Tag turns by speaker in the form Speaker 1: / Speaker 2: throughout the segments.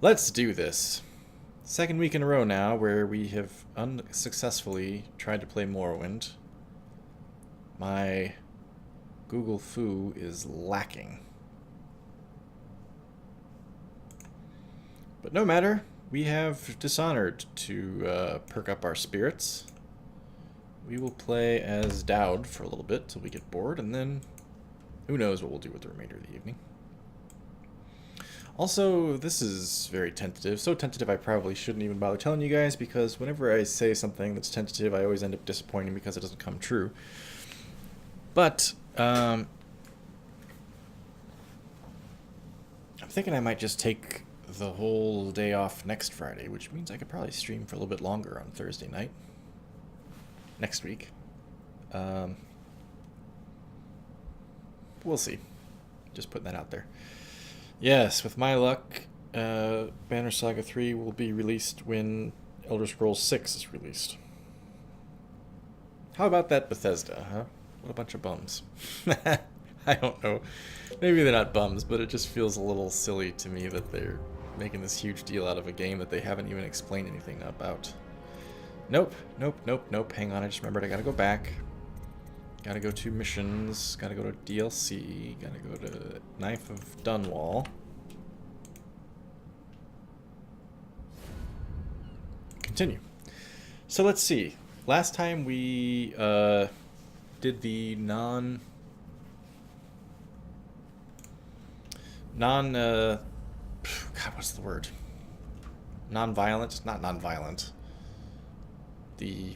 Speaker 1: Let's do this. Second week in a row now where we have unsuccessfully tried to play Morrowind. My Google Foo is lacking. But no matter, we have Dishonored to perk up our spirits. We will play as Dowd for a little bit till we get bored, and then who knows what we'll do with the remainder of the evening. Also, this is very tentative. So tentative I probably shouldn't even bother telling you guys, because whenever I say something that's tentative, I always end up disappointing because it doesn't come true. But, I'm thinking I might just take the whole day off next Friday, which means I could probably stream for a little bit longer on Thursday night. Next week. We'll see. Just putting that out there. Yes, with my luck, Banner Saga 3 will be released when Elder Scrolls 6 is released. How about that Bethesda, huh? What a bunch of bums. I don't know. Maybe they're not bums, but it just feels a little silly to me that they're making this huge deal out of a game that they haven't even explained anything about. Nope. Hang on, I just remembered I gotta go back. Gotta go to missions, gotta go to DLC, gotta go to Knife of Dunwall. Continue. So let's see. Last time we did the God, what's the word? Non-violent? Not non-violent. The...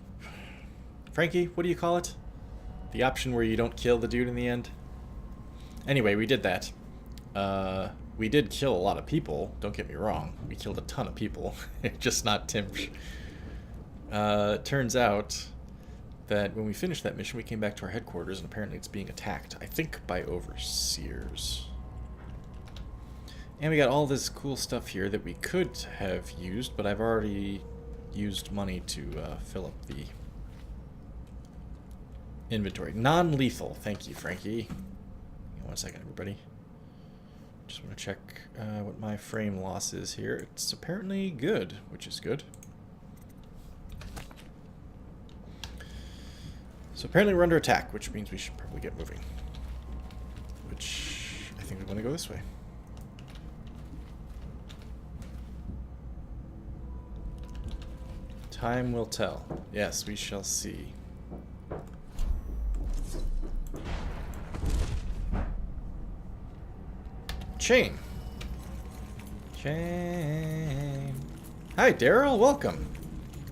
Speaker 1: Frankie, what do you call it? The option where you don't kill the dude in the end. Anyway, we did that. We did kill a lot of people, don't get me wrong. We killed a ton of people, just not Timsh. Turns out that when we finished that mission, we came back to our headquarters, and apparently it's being attacked, I think, by overseers. And we got all this cool stuff here that we could have used, but I've already used money to fill up the inventory. Non-lethal. Thank you, Frankie. Hang on 1 second, everybody. Just want to check what my frame loss is here. It's apparently good, which is good. So apparently we're under attack, which means we should probably get moving. Which I think we want to go this way. Time will tell. Yes, we shall see. Chain. Hi, Daryl. Welcome.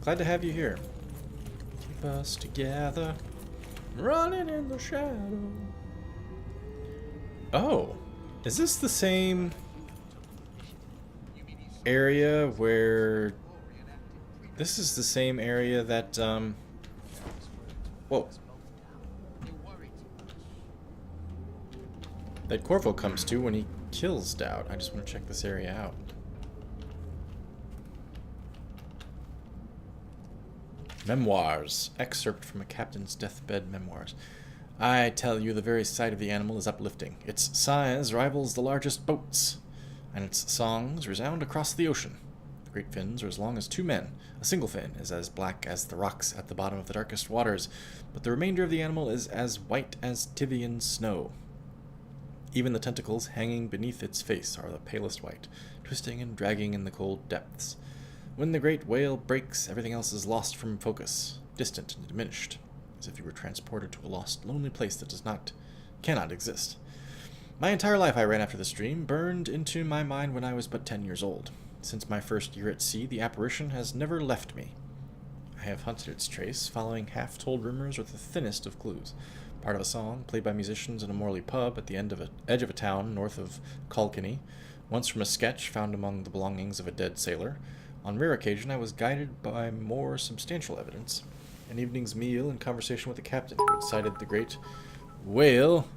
Speaker 1: Glad to have you here. Keep us together, running in the shadow. Oh, is this the same area where... This is the same area that, whoa. That Corvo comes to when he kills Dowd. I just want to check this area out. Memoirs. Excerpt from a captain's deathbed memoirs. I tell you, the very sight of the animal is uplifting. Its size rivals the largest boats, and its songs resound across the ocean. The great fins are as long as 2 men. A single fin is as black as the rocks at the bottom of the darkest waters, but the remainder of the animal is as white as Tyvian snow. Even the tentacles hanging beneath its face are the palest white, twisting and dragging in the cold depths. When the great whale breaks, everything else is lost from focus, distant and diminished, as if you were transported to a lost, lonely place that cannot exist. My entire life I ran after this dream, burned into my mind when I was but 10 years old. Since my first year at sea, the apparition has never left me. I have hunted its trace, following half-told rumors with the thinnest of clues. Part of a song, played by musicians in a Morley pub at the edge of a town north of Kilkenny, once from a sketch found among the belongings of a dead sailor. On rare occasion, I was guided by more substantial evidence. An evening's meal and conversation with the captain, who had sighted the great whale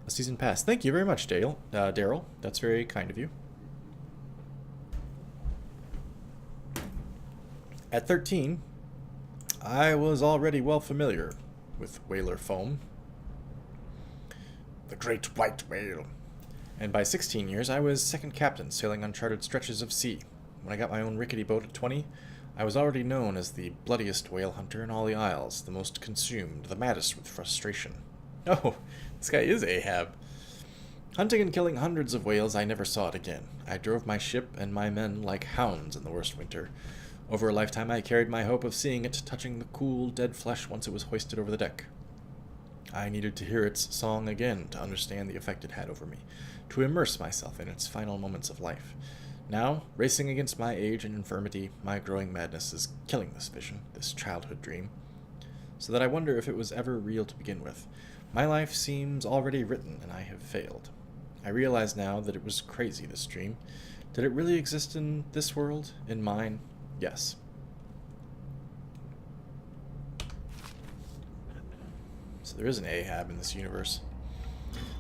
Speaker 1: a season past. Thank you very much, Daryl. That's very kind of you. At 13, I was already well familiar with whaler foam. The great white whale. And by 16 years, I was second captain, sailing uncharted stretches of sea. When I got my own rickety boat at 20, I was already known as the bloodiest whale hunter in all the Isles, the most consumed, the maddest with frustration. Oh, this guy is Ahab. Hunting and killing hundreds of whales, I never saw it again. I drove my ship and my men like hounds in the worst winter. Over a lifetime, I carried my hope of seeing it touching the cool, dead flesh once it was hoisted over the deck. I needed to hear its song again to understand the effect it had over me, to immerse myself in its final moments of life. Now, racing against my age and infirmity, my growing madness is killing this vision, this childhood dream, so that I wonder if it was ever real to begin with. My life seems already written, and I have failed. I realize now that it was crazy, this dream. Did it really exist in this world? In mine? Yes. So there is an Ahab in this universe.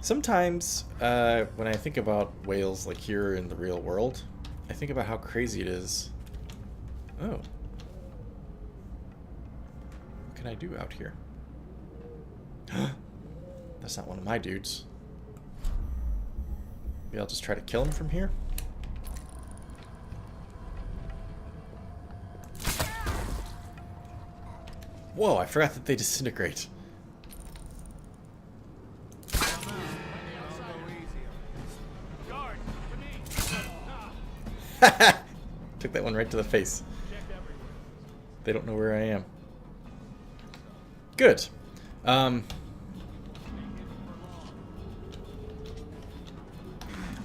Speaker 1: Sometimes, when I think about whales like here in the real world, I think about how crazy it is. Oh. What can I do out here? That's not one of my dudes. Maybe I'll just try to kill him from here? Whoa, I forgot that they disintegrate. Took that one right to the face. They don't know where I am. Good.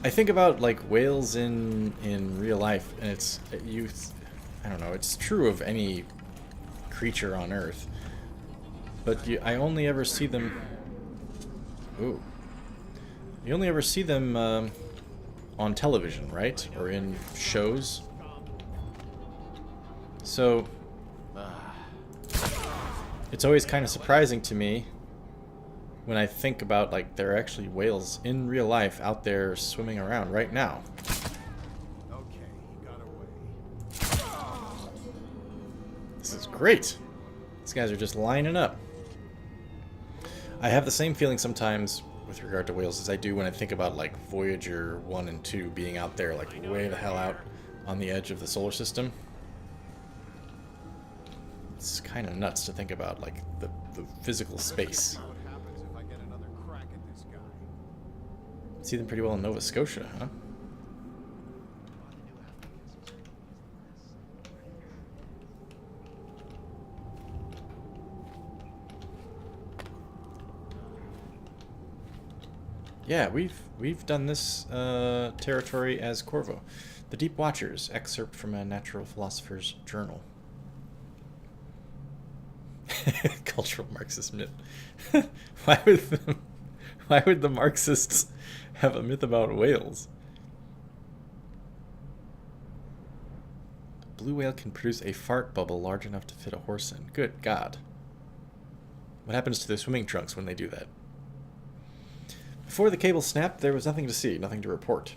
Speaker 1: I think about like whales in real life, and it's I don't know. It's true of any creature on Earth, but I only ever see them. Ooh. You only ever see them on television, right? Or in shows. So it's always kind of surprising to me when I think about, like, there are actually whales in real life out there swimming around right now.
Speaker 2: Okay, he got away.
Speaker 1: This is great. These guys are just lining up. I have the same feeling sometimes with regard to whales as I do when I think about, like, Voyager 1 and 2 being out there, like, way the hell out on the edge of the solar system. It's kind of nuts to think about, like, the physical space. See them pretty well in Nova Scotia, huh? Yeah, we've done this territory as Corvo. The Deep Watchers, excerpt from a natural philosopher's journal. Cultural Marxist myth. Why would the Marxists have a myth about whales? The blue whale can produce a fart bubble large enough to fit a horse in. Good God. What happens to their swimming trunks when they do that? Before the cable snapped, there was nothing to see, nothing to report.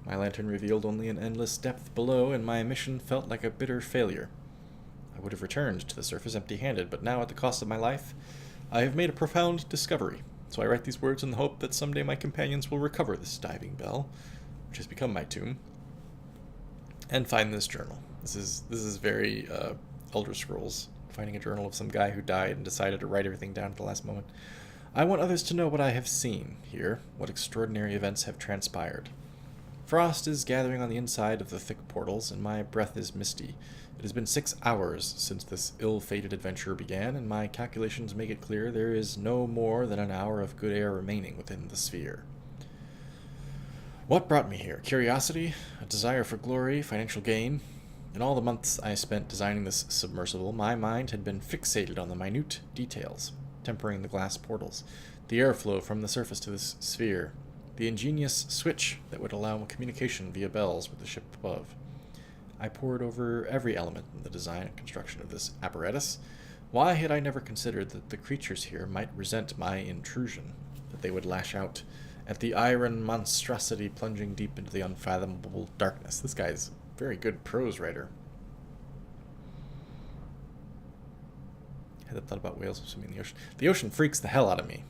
Speaker 1: My lantern revealed only an endless depth below, and my mission felt like a bitter failure. I would have returned to the surface empty-handed, but now, at the cost of my life, I have made a profound discovery. So I write these words in the hope that someday my companions will recover this diving bell, which has become my tomb, and find this journal. This is very Elder Scrolls, finding a journal of some guy who died and decided to write everything down at the last moment. I want others to know what I have seen here, what extraordinary events have transpired. Frost is gathering on the inside of the thick portals, and my breath is misty. It has been 6 hours since this ill-fated adventure began, and my calculations make it clear there is no more than an hour of good air remaining within the sphere. What brought me here? Curiosity? A desire for glory? Financial gain? In all the months I spent designing this submersible, my mind had been fixated on the minute details, tempering the glass portals, the airflow from the surface to this sphere, the ingenious switch that would allow communication via bells with the ship above. I pored over every element in the design and construction of this apparatus. Why had I never considered that the creatures here might resent my intrusion, that they would lash out at the iron monstrosity plunging deep into the unfathomable darkness? This guy's a very good prose writer. I had that thought about whales swimming in the ocean. The ocean freaks the hell out of me.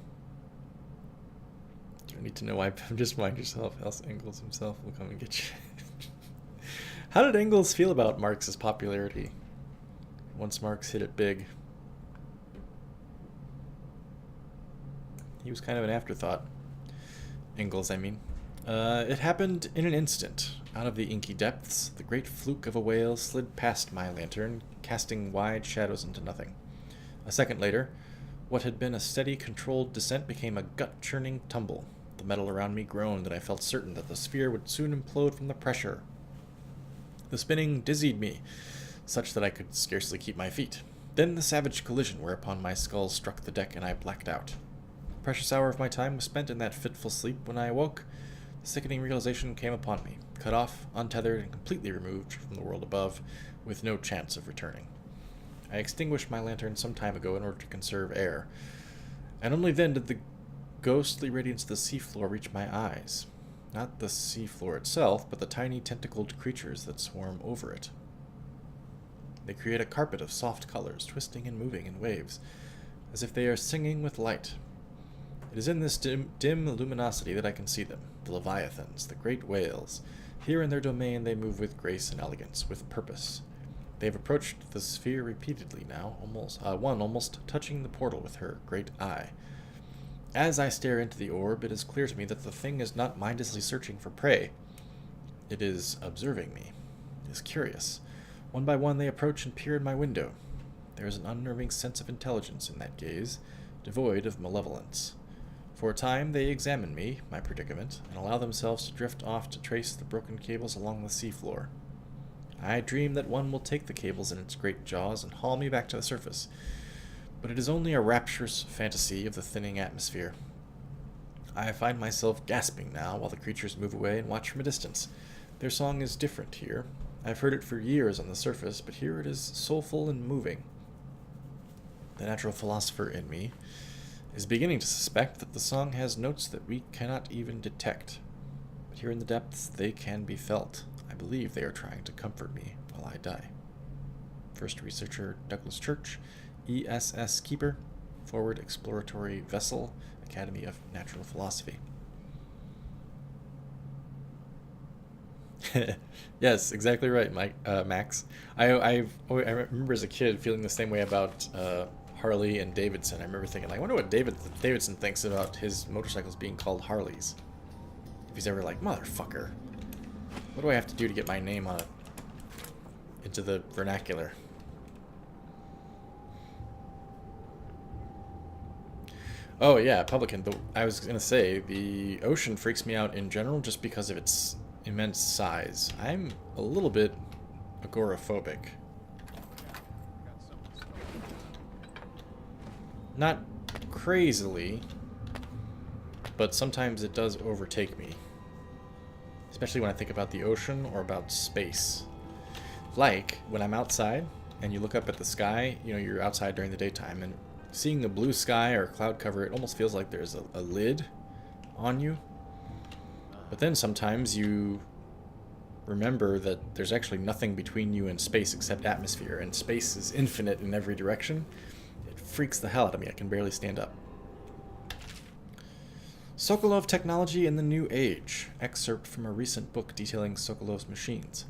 Speaker 1: don't need to know why. Just mind yourself, else Engels himself will come and get you. How did Engels feel about Marx's popularity once Marx hit it big? He was kind of an afterthought. Engels, I mean. It happened in an instant. Out of the inky depths, the great fluke of a whale slid past my lantern, casting wide shadows into nothing. A second later, what had been a steady, controlled descent became a gut-churning tumble. The metal around me groaned, and I felt certain that the sphere would soon implode from the pressure. The spinning dizzied me, such that I could scarcely keep my feet. Then the savage collision whereupon my skull struck the deck and I blacked out. A precious hour of my time was spent in that fitful sleep. When I awoke, the sickening realization came upon me, cut off, untethered, and completely removed from the world above, with no chance of returning. I extinguished my lantern some time ago in order to conserve air, and only then did the ghostly radiance of the seafloor reach my eyes. Not the seafloor itself, but the tiny tentacled creatures that swarm over it. They create a carpet of soft colors, twisting and moving in waves, as if they are singing with light. It is in this dim luminosity that I can see them, the leviathans, the great whales. Here in their domain they move with grace and elegance, with purpose. They have approached the sphere repeatedly now, one almost touching the portal with her great eye. As I stare into the orb, it is clear to me that the thing is not mindlessly searching for prey. It is observing me. It is curious. One by one they approach and peer in my window. There is an unnerving sense of intelligence in that gaze, devoid of malevolence. For a time they examine me, my predicament, and allow themselves to drift off to trace the broken cables along the seafloor. I dream that one will take the cables in its great jaws and haul me back to the surface, but it is only a rapturous fantasy of the thinning atmosphere. I find myself gasping now while the creatures move away and watch from a distance. Their song is different here. I've heard it for years on the surface, but here it is soulful and moving. The natural philosopher in me is beginning to suspect that the song has notes that we cannot even detect. But here in the depths, they can be felt. I believe they are trying to comfort me while I die. First researcher Douglas Church, ESS Keeper, Forward Exploratory Vessel, Academy of Natural Philosophy. Yes, exactly right, Max. I remember as a kid feeling the same way about Harley and Davidson. I remember thinking, I wonder what Davidson thinks about his motorcycles being called Harleys. If he's ever like, motherfucker, what do I have to do to get my name on it into the vernacular? Oh yeah, publican. I was gonna say the ocean freaks me out in general just because of its immense size. I'm a little bit agoraphobic. Not crazily, but sometimes it does overtake me. Especially when I think about the ocean or about space. Like when I'm outside and you look up at the sky, you know, you're outside during the daytime, and seeing a blue sky or cloud cover, it almost feels like there's a lid on you. But then sometimes you remember that there's actually nothing between you and space except atmosphere, and space is infinite in every direction. It freaks the hell out of me. I can barely stand up. Sokolov Technology in the New Age. Excerpt from a recent book detailing Sokolov's machines.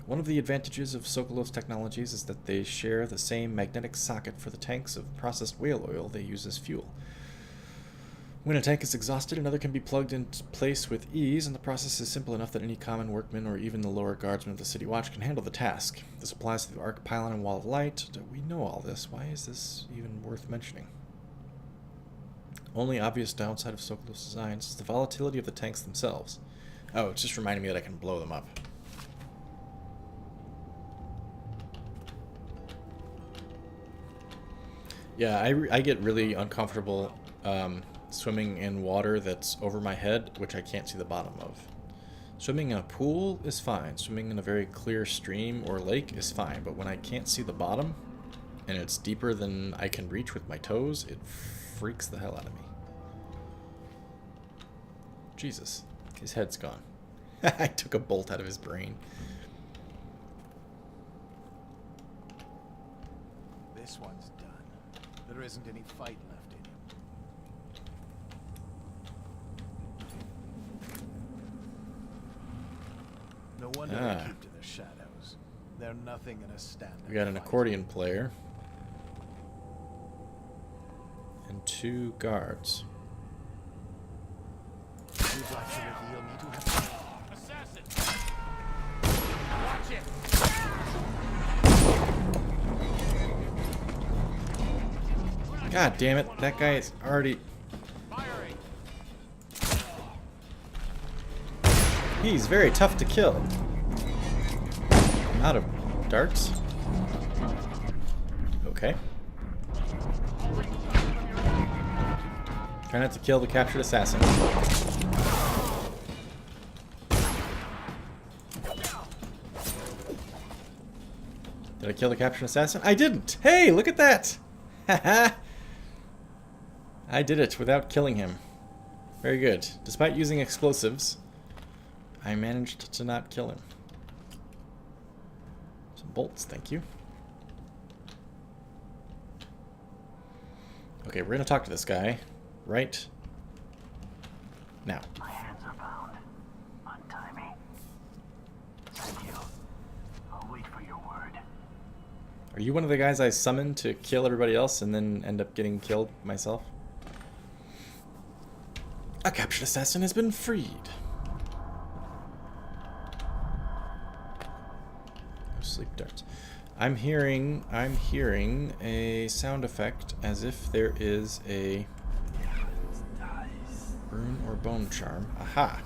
Speaker 1: One of the advantages of Sokolov's technologies is that they share the same magnetic socket for the tanks of processed whale oil they use as fuel. When a tank is exhausted, another can be plugged into place with ease, and the process is simple enough that any common workman or even the lower guardsmen of the city watch can handle the task. This applies to the arc pylon and wall of light. We know all this. Why is this even worth mentioning? Only obvious downside of Sokolov's designs is the volatility of the tanks themselves. Oh, it's just reminding me that I can blow them up. Yeah, I get really uncomfortable swimming in water that's over my head, which I can't see the bottom of. Swimming in a pool is fine. Swimming in a very clear stream or lake is fine, but when I can't see the bottom and it's deeper than I can reach with my toes, it freaks the hell out of me. Jesus, his head's gone. I took a bolt out of his brain.
Speaker 2: This one's done. There isn't any fight left in him. No wonder they keep to the shadows. They're nothing in a stand.
Speaker 1: We got an accordion player. And 2 guards.
Speaker 2: You'd like to reveal me to have
Speaker 3: Assassin! Watch it!
Speaker 1: God damn it, that guy is already...
Speaker 3: Firing!
Speaker 1: He's very tough to kill. I'm out of darts. Okay. Try not to kill the captured assassin. Did I kill the captured assassin? I didn't! Hey, look at that! Haha! I did it without killing him. Very good. Despite using explosives, I managed to not kill him. Some bolts, thank you. Okay, we're gonna talk to this guy right now.
Speaker 4: My hands are bound. Untie me. Thank you. I'll wait for your word.
Speaker 1: Are you one of the guys I summoned to kill everybody else and then end up getting killed myself? A captured assassin has been freed. No sleep darts. I'm hearing a sound effect as if there is a rune or bone charm. Aha.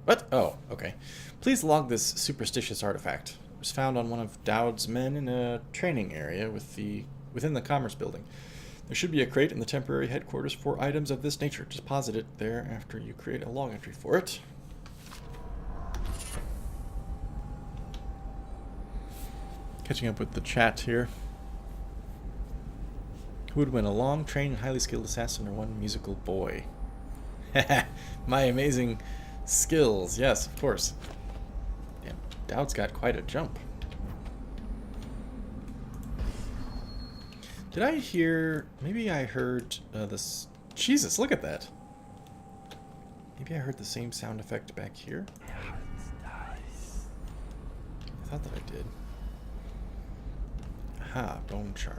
Speaker 1: What? Oh, okay. Please log this superstitious artifact. It was found on one of Dowd's men in a training area within the commerce building. There should be a crate in the temporary headquarters for items of this nature. Deposit it there after you create a log entry for it. Catching up with the chat here. Who would win, a long, trained, highly skilled assassin or one musical boy? My amazing skills. Yes, of course. Damn, Dowd's got quite a jump. Did I hear... Maybe I heard this... Jesus, look at that. Maybe I heard the same sound effect back here. I thought that I did. Aha, bone charm.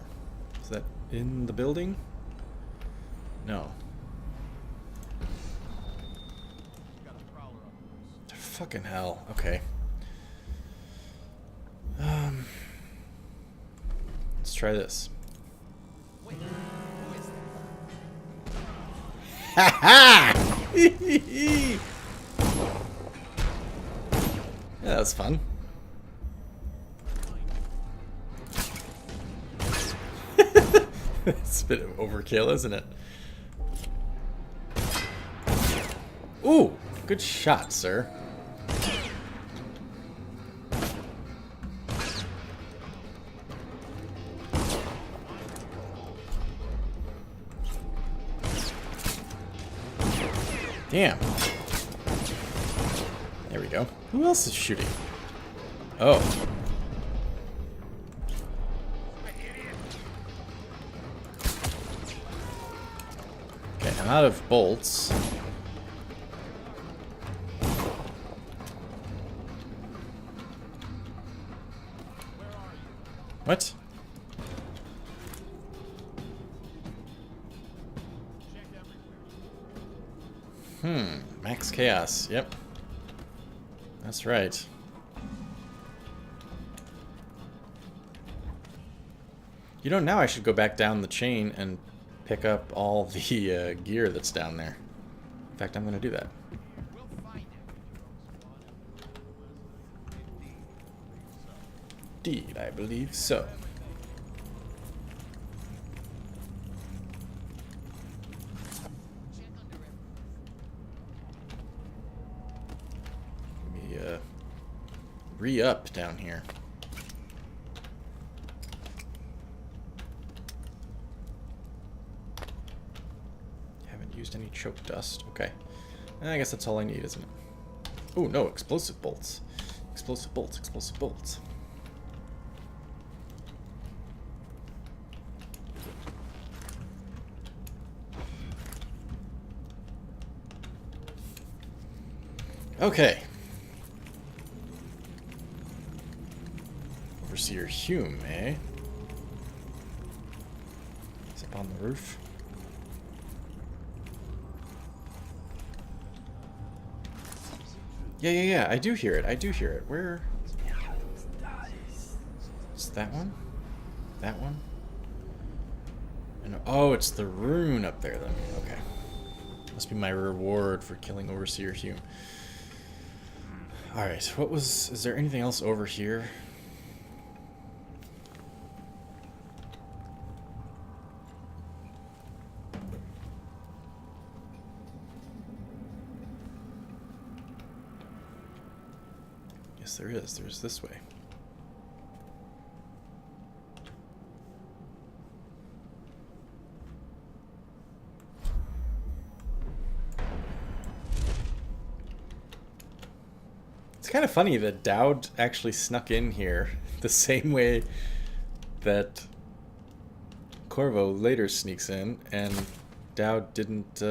Speaker 1: Is that in the building? No. Fucking hell. Okay. Let's try this.
Speaker 3: Wait, who is
Speaker 1: Ha ha! Yeah, that was fun. It's a bit of overkill, isn't it? Ooh, good shot, sir. Damn. There we go. Who else is shooting? Oh. Okay, I'm out of bolts. What? Max chaos. Yep. That's right. You know, now I should go back down the chain and pick up all the gear that's down there. In fact, I'm going to do that.
Speaker 3: We'll find him.
Speaker 1: Indeed, I believe so. Let me re-up down here. Haven't used any choke dust. Okay. I guess that's all I need, isn't it? Oh, no, explosive bolts. Explosive bolts, explosive bolts. Okay. Overseer Hume, eh? He's up on the roof. Yeah. I do hear it. I do hear it. Where? Is that one? That one? And, oh, it's the rune up there then. Okay. Must be my reward for killing Overseer Hume. Alright, what was... Is there anything else over here? Yes, there is. There's this way. It's kind of funny that Dowd actually snuck in here the same way that Corvo later sneaks in, and Dowd didn't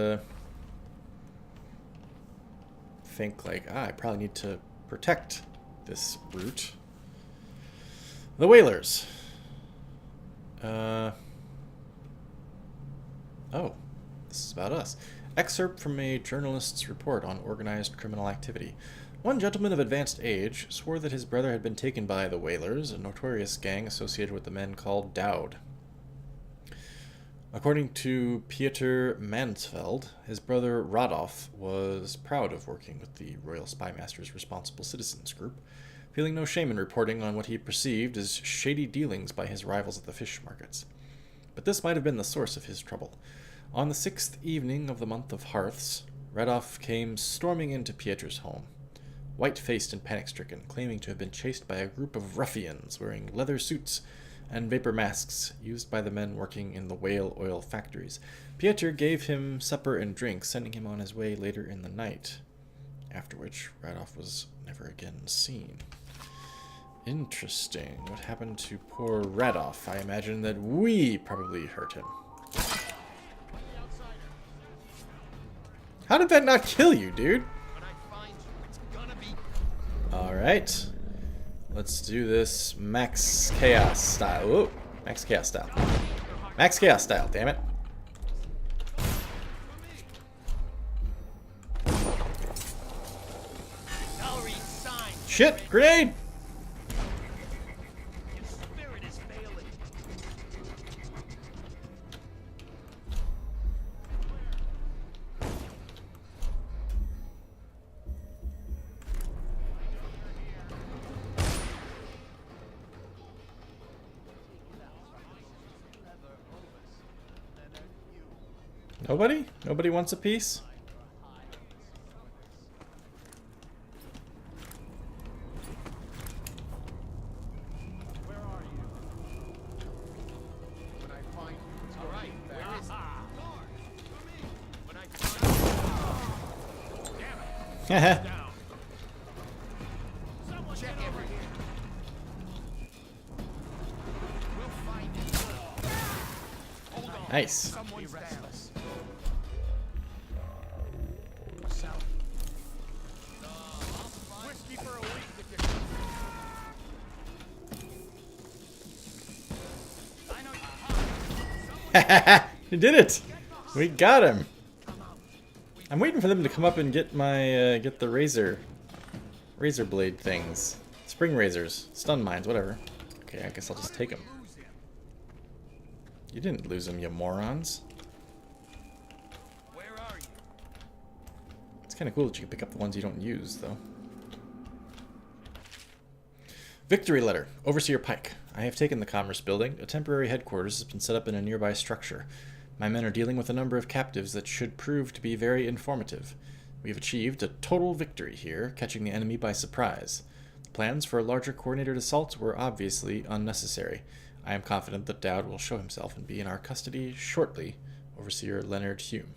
Speaker 1: think like, I probably need to protect this route. The Whalers. Oh, this is about us. Excerpt from a journalist's report on organized criminal activity. One gentleman of advanced age swore that his brother had been taken by the Whalers, a notorious gang associated with the men called Dowd. According to Pieter Mansveld, his brother Rodolph was proud of working with the Royal Spymaster's Responsible Citizens group, feeling no shame in reporting on what he perceived as shady dealings by his rivals at the fish markets. But this might have been the source of his trouble. On the 6th evening of the month of Hearths, Rodolph came storming into Pieter's home, white-faced and panic-stricken, claiming to have been chased by a group of ruffians wearing leather suits and vapor masks used by the men working in the whale oil factories. Pieter gave him supper and drink, sending him on his way later in the night, after which Rodolph was never again seen. Interesting. What happened to poor Rodolph? I imagine that we probably hurt him. How did that not kill you, dude? Alright. Let's do this Max Chaos style. Whoa. Max Chaos style. Max Chaos style, damn it. Shit! Grenade! Nobody? Nobody wants a piece?
Speaker 3: Where are you? When I find you, it's all right. Where is he? When I find you. Damn it. Down. Someone check everything. We'll find it. Hold on.
Speaker 1: Nice.
Speaker 3: Someone's down. Whiskey for a week if you
Speaker 1: You did it! We got him! I'm waiting for them to come up and get my, get the razor blade things. Spring razors. Stun mines, whatever. Okay, I guess I'll just take them. You didn't lose them, you morons.
Speaker 3: Where are you?
Speaker 1: It's kind of cool that you can pick up the ones you don't use, though. Victory letter. Overseer Pike. I have taken the Commerce Building. A temporary headquarters has been set up in a nearby structure. My men are dealing with a number of captives that should prove to be very informative. We have achieved a total victory here, catching the enemy by surprise. The plans for a larger coordinated assault were obviously unnecessary. I am confident that Dowd will show himself and be in our custody shortly. Overseer Leonard Hume.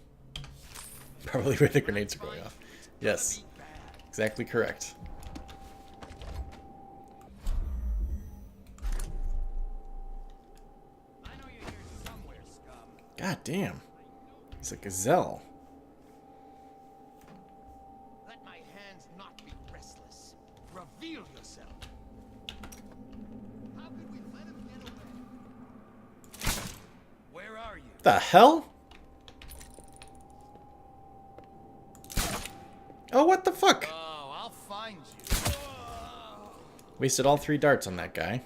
Speaker 1: Probably where the grenades are going off. Yes. Exactly correct. God damn. He's a gazelle.
Speaker 3: Let my hands not Reveal yourself. How could we let him get away? Where are you?
Speaker 1: The hell? Oh, what the fuck?
Speaker 3: Oh, I'll find you.
Speaker 1: Wasted all 3 darts on that guy.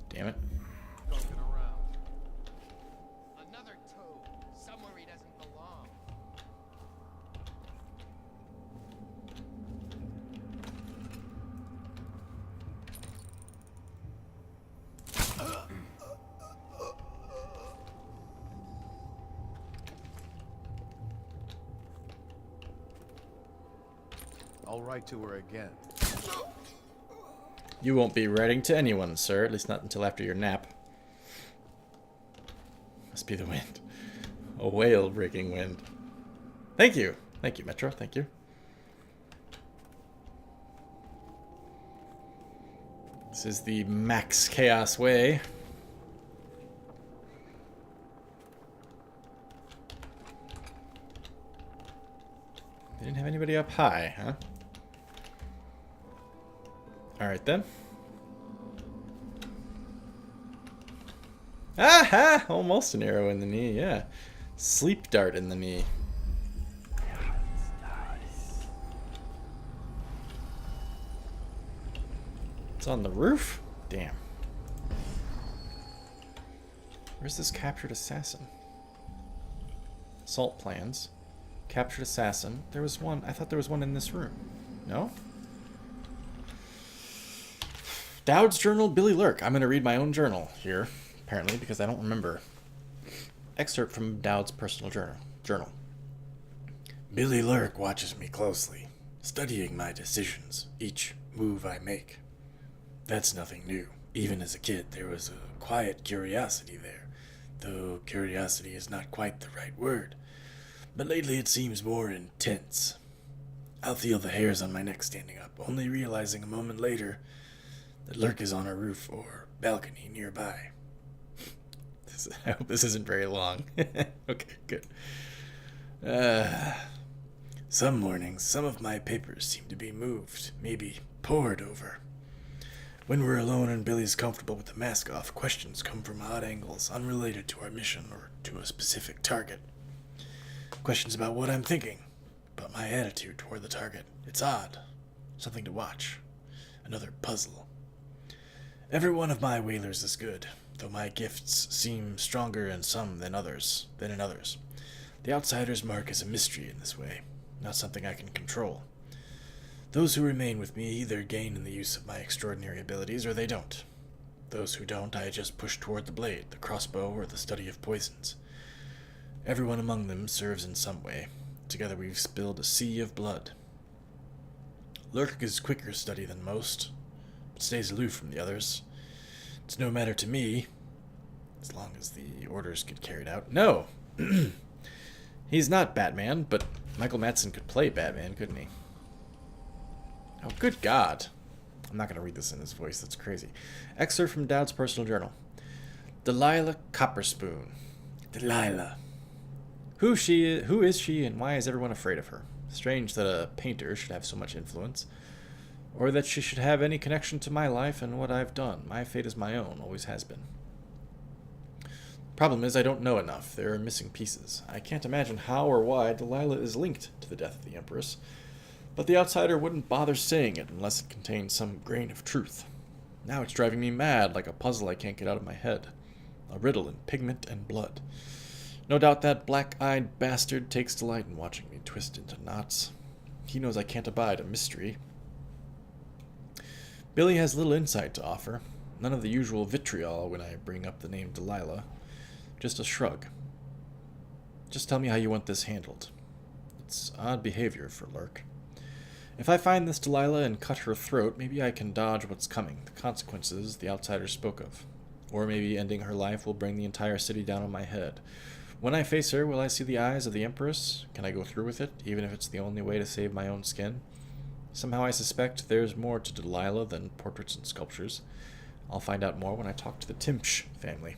Speaker 1: Damn it.
Speaker 3: Joking around. Another toad. Somewhere he doesn't belong.
Speaker 2: I'll write to her again.
Speaker 1: You won't be writing to anyone, sir. At least not until after your nap. Must be the wind. A whale-breaking wind. Thank you. Thank you, Metro. Thank you. This is the Max Chaos way. They didn't have anybody up high, huh? Alright then. Aha! Almost an arrow in the knee, yeah. Sleep dart in the knee. It's on the roof? Damn. Where's this captured assassin? Assault plans. Captured assassin. There was one. I thought there was one in this room. No? Dowd's journal, Billy Lurk. I'm going to read my own journal here, apparently, because I don't remember. Excerpt from Dowd's personal journal. Billy Lurk watches me closely, studying my decisions, each move I make. That's nothing new. Even as a kid, there was a quiet curiosity there, though curiosity is not quite the right word. But lately it seems more intense. I'll feel the hairs on my neck standing up, only realizing a moment later that Lurk is on a roof or balcony nearby. I hope this isn't very long. Okay, good. Some mornings, some of my papers seem to be moved, maybe pored over. When we're alone and Billy's comfortable with the mask off, questions come from odd angles, unrelated to our mission or to a specific target. Questions about what I'm thinking, about my attitude toward the target. It's odd. Something to watch. Another puzzle. Every one of my whalers is good, though my gifts seem stronger in some than in others. The outsider's mark is a mystery in this way, not something I can control. Those who remain with me either gain in the use of my extraordinary abilities, or they don't. Those who don't, I just push toward the blade, the crossbow, or the study of poisons. Everyone among them serves in some way. Together we've spilled a sea of blood. Lurk is quicker study than most, but stays aloof from the others. It's no matter to me, as long as the orders get carried out. No! He's not Batman, but Michael Madsen could play Batman, couldn't he? Oh, good God. I'm not going to read this in his voice. That's crazy. Excerpt from Dowd's personal journal. Delilah Copperspoon. Delilah. Who is she, and why is everyone afraid of her? Strange that a painter should have so much influence. Or that she should have any connection to my life and what I've done. My fate is my own, always has been. Problem is, I don't know enough. There are missing pieces. I can't imagine how or why Delilah is linked to the death of the Empress. But the outsider wouldn't bother saying it unless it contained some grain of truth. Now it's driving me mad, like a puzzle I can't get out of my head. A riddle in pigment and blood. No doubt that black-eyed bastard takes delight in watching me twist into knots. He knows I can't abide a mystery. Billy has little insight to offer. None of the usual vitriol when I bring up the name Delilah. Just a shrug. Just tell me how you want this handled. It's odd behavior for Lurk. If I find this Delilah and cut her throat, maybe I can dodge what's coming, the consequences the outsider spoke of. Or maybe ending her life will bring the entire city down on my head. When I face her, will I see the eyes of the Empress? Can I go through with it, even if it's the only way to save my own skin? Somehow I suspect there's more to Delilah than portraits and sculptures. I'll find out more when I talk to the Timpsch family.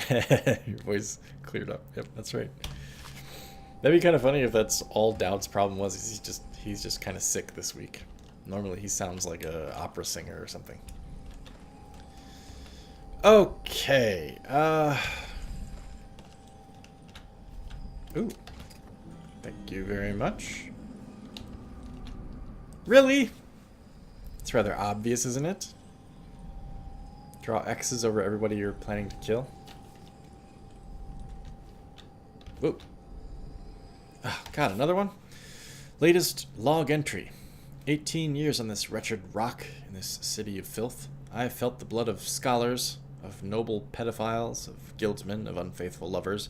Speaker 1: Your voice cleared up. Yep, that's right. That'd be kind of funny if that's all Dowd's problem was. He's just kind of sick this week. Normally he sounds like a opera singer or something. Okay. Ooh. Thank you very much. Really? It's rather obvious, isn't it? Draw X's over everybody you're planning to kill. Whoa. Oh, God, another one? Latest log entry. 18 years on this wretched rock in this city of filth. I have felt the blood of scholars, of noble pedophiles, of guildsmen, of unfaithful lovers,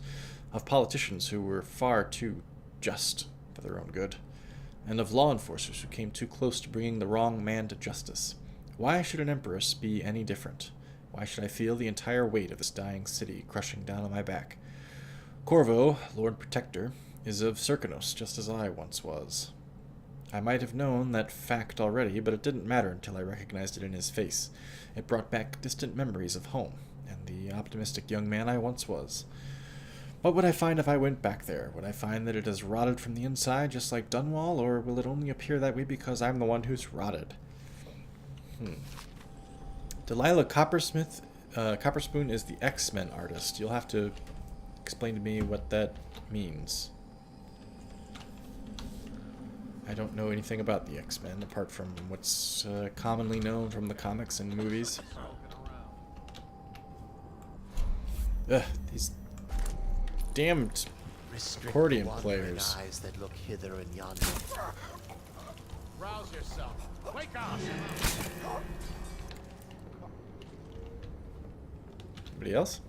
Speaker 1: of politicians who were far too just for their own good, and of law enforcers who came too close to bringing the wrong man to justice. Why should an empress be any different? Why should I feel the entire weight of this dying city crushing down on my back? Corvo, Lord Protector, is of Serkanos, just as I once was. I might have known that fact already, but it didn't matter until I recognized it in his face. It brought back distant memories of home, and the optimistic young man I once was. What would I find if I went back there? Would I find that it has rotted from the inside, just like Dunwall, or will it only appear that way because I'm the one who's rotted? Delilah Copperspoon is the X-Men artist. You'll have to explain to me what that means. I don't know anything about the X-Men, apart from what's commonly known from the comics and movies. Ugh, these damned accordion players.
Speaker 5: Eyes that look hither and yonder.
Speaker 3: Rouse yourself. Wake up!
Speaker 1: Anybody else?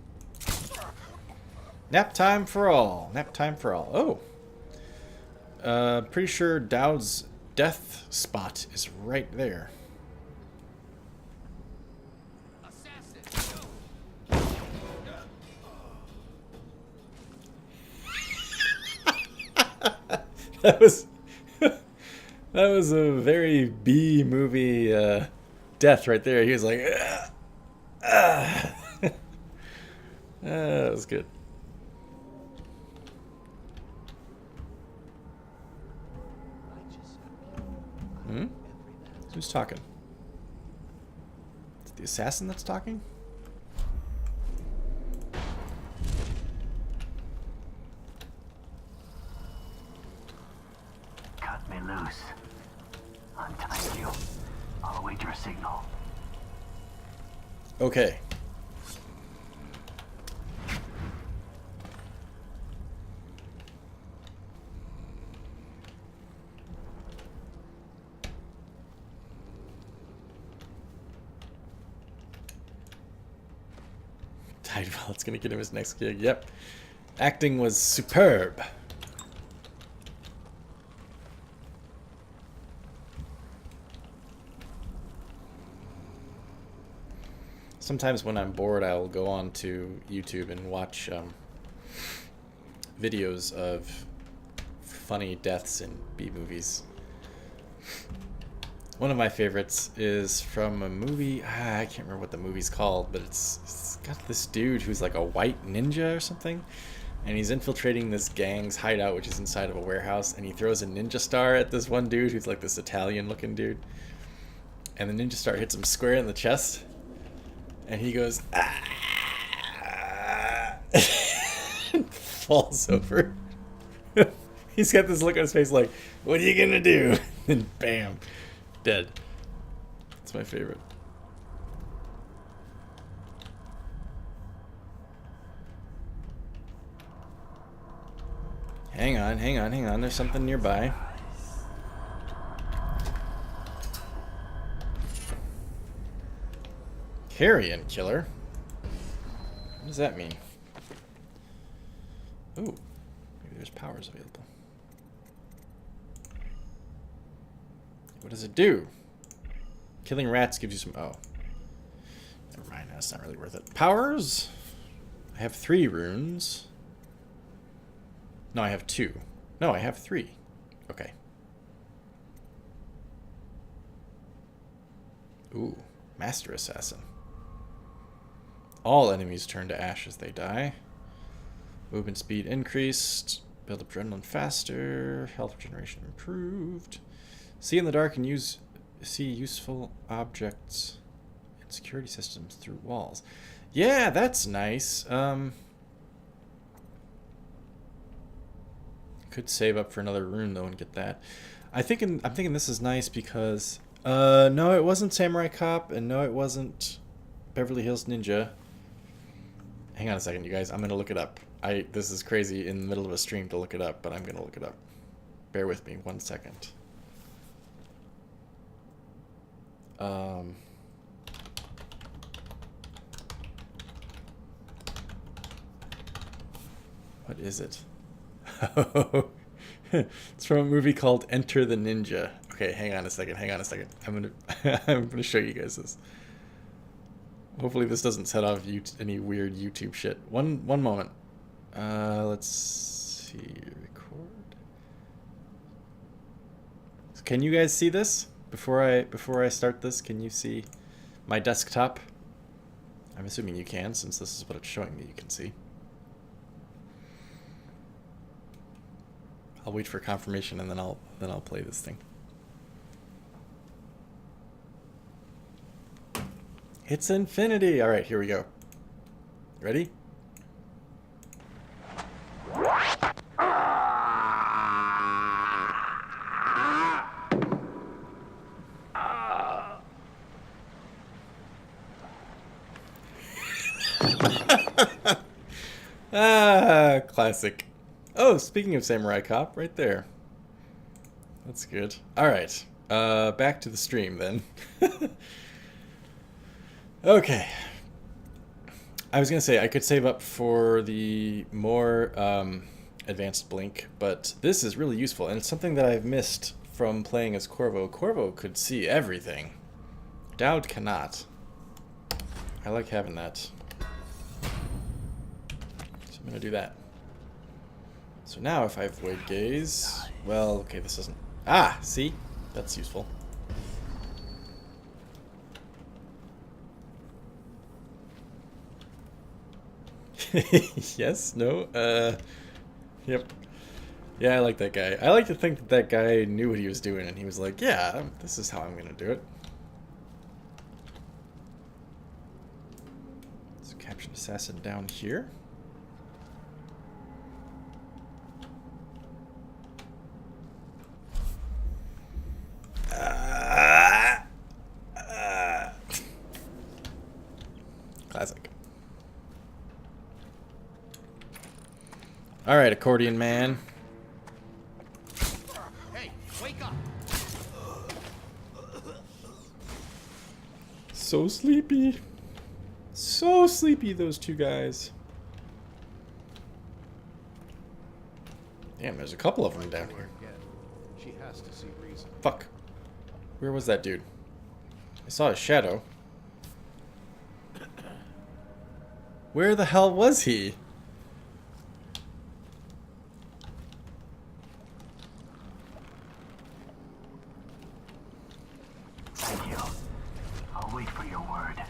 Speaker 1: Nap time for all. Nap time for all. Oh. Pretty sure Dowd's death spot is right there.
Speaker 3: Assassin,
Speaker 1: That was that was a very B movie death right there. He was like, that was good. Who's talking? Is it the assassin that's talking?
Speaker 4: Cut me loose. Untie you. I'll await your signal.
Speaker 1: Okay. Tidewell, it's gonna get him his next gig. Yep. Acting was superb. Sometimes when I'm bored, I'll go on to YouTube and watch videos of funny deaths in B-movies. One of my favorites is from a movie, I can't remember what the movie's called, but it's got this dude who's like a white ninja or something, and he's infiltrating this gang's hideout, which is inside of a warehouse, and he throws a ninja star at this one dude who's like this Italian-looking dude, and the ninja star hits him square in the chest, and he goes, ah, and falls over. He's got this look on his face like, what are you gonna do? And bam. Dead. It's my favorite. Hang on, hang on, hang on. There's something nearby. Carrion killer? What does that mean? Ooh, maybe there's powers available. What does it do? Killing rats gives you some... Oh. Never mind, that's not really worth it. Powers? I have 3 runes. No, I have 2. No, I have 3. Okay. Ooh, Master Assassin. All enemies turn to ash as they die. Movement speed increased. Build up adrenaline faster. Health regeneration improved. See in the dark and see useful objects and security systems through walls. Yeah, that's nice. Could save up for another rune though and get that. I'm thinking this is nice because no, it wasn't Samurai Cop, and no, it wasn't Beverly Hills Ninja. Hang on a second, you guys. I'm gonna look it up. This is crazy in the middle of a stream to look it up, but I'm gonna look it up. Bear with me 1 second. What is it? It's from a movie called Enter the Ninja. Okay, hang on a second. I'm gonna show you guys this. Hopefully this doesn't set off any weird YouTube shit. One moment. Let's see. Record. Can you guys see this? Before I start this, can you see my desktop? I'm assuming you can, since this is what it's showing me you can see. I'll wait for confirmation and then I'll play this thing. It's infinity. All right, here we go. Ready? Ah, classic. Oh, speaking of Samurai Cop, right there. That's good. All right, back to the stream then. Okay. I was gonna say I could save up for the more advanced blink, but this is really useful, and it's something that I've missed from playing as Corvo. Corvo could see everything. Dowd cannot. I like having that. So I'm gonna do that. So now if I have Void Gaze, well, okay, this isn't... Ah, see? That's useful. Yes? No? Yep. Yeah, I like that guy. I like to think that that guy knew what he was doing, and he was like, yeah, this is how I'm gonna do it. Let's capture assassin down here. Classic. All right, accordion man.
Speaker 3: Hey, wake up!
Speaker 1: So sleepy. So sleepy, those two guys. Damn, there's a couple of them down here.
Speaker 2: She has to see reason.
Speaker 1: Fuck. Where was that dude? I saw a shadow. Where the hell was he?
Speaker 4: Thank you. I'll wait for your word.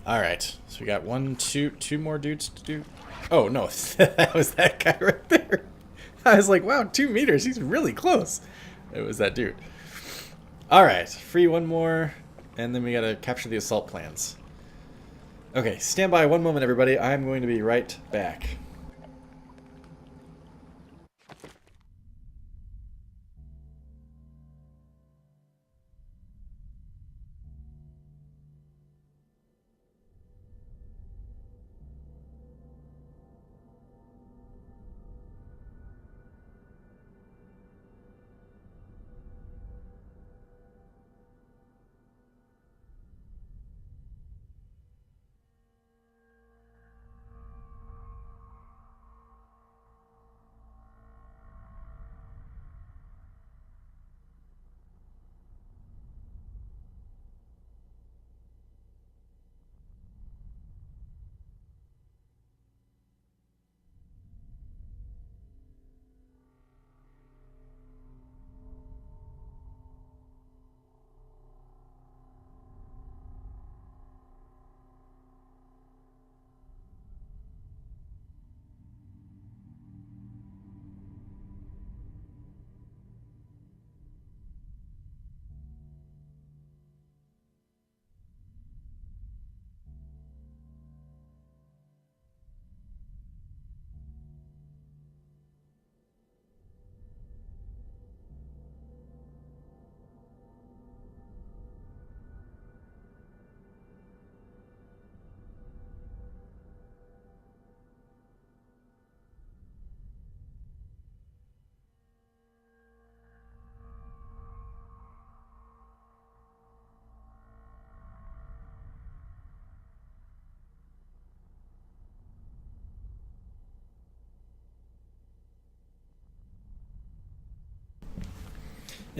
Speaker 1: Alright, so we got two more dudes to do. Oh no, that was that guy right there. I was like, wow, 2 meters, he's really close. It was that dude. Alright, free one more, and then we gotta capture the assault plans. Okay, stand by 1 moment, everybody. I'm going to be right back.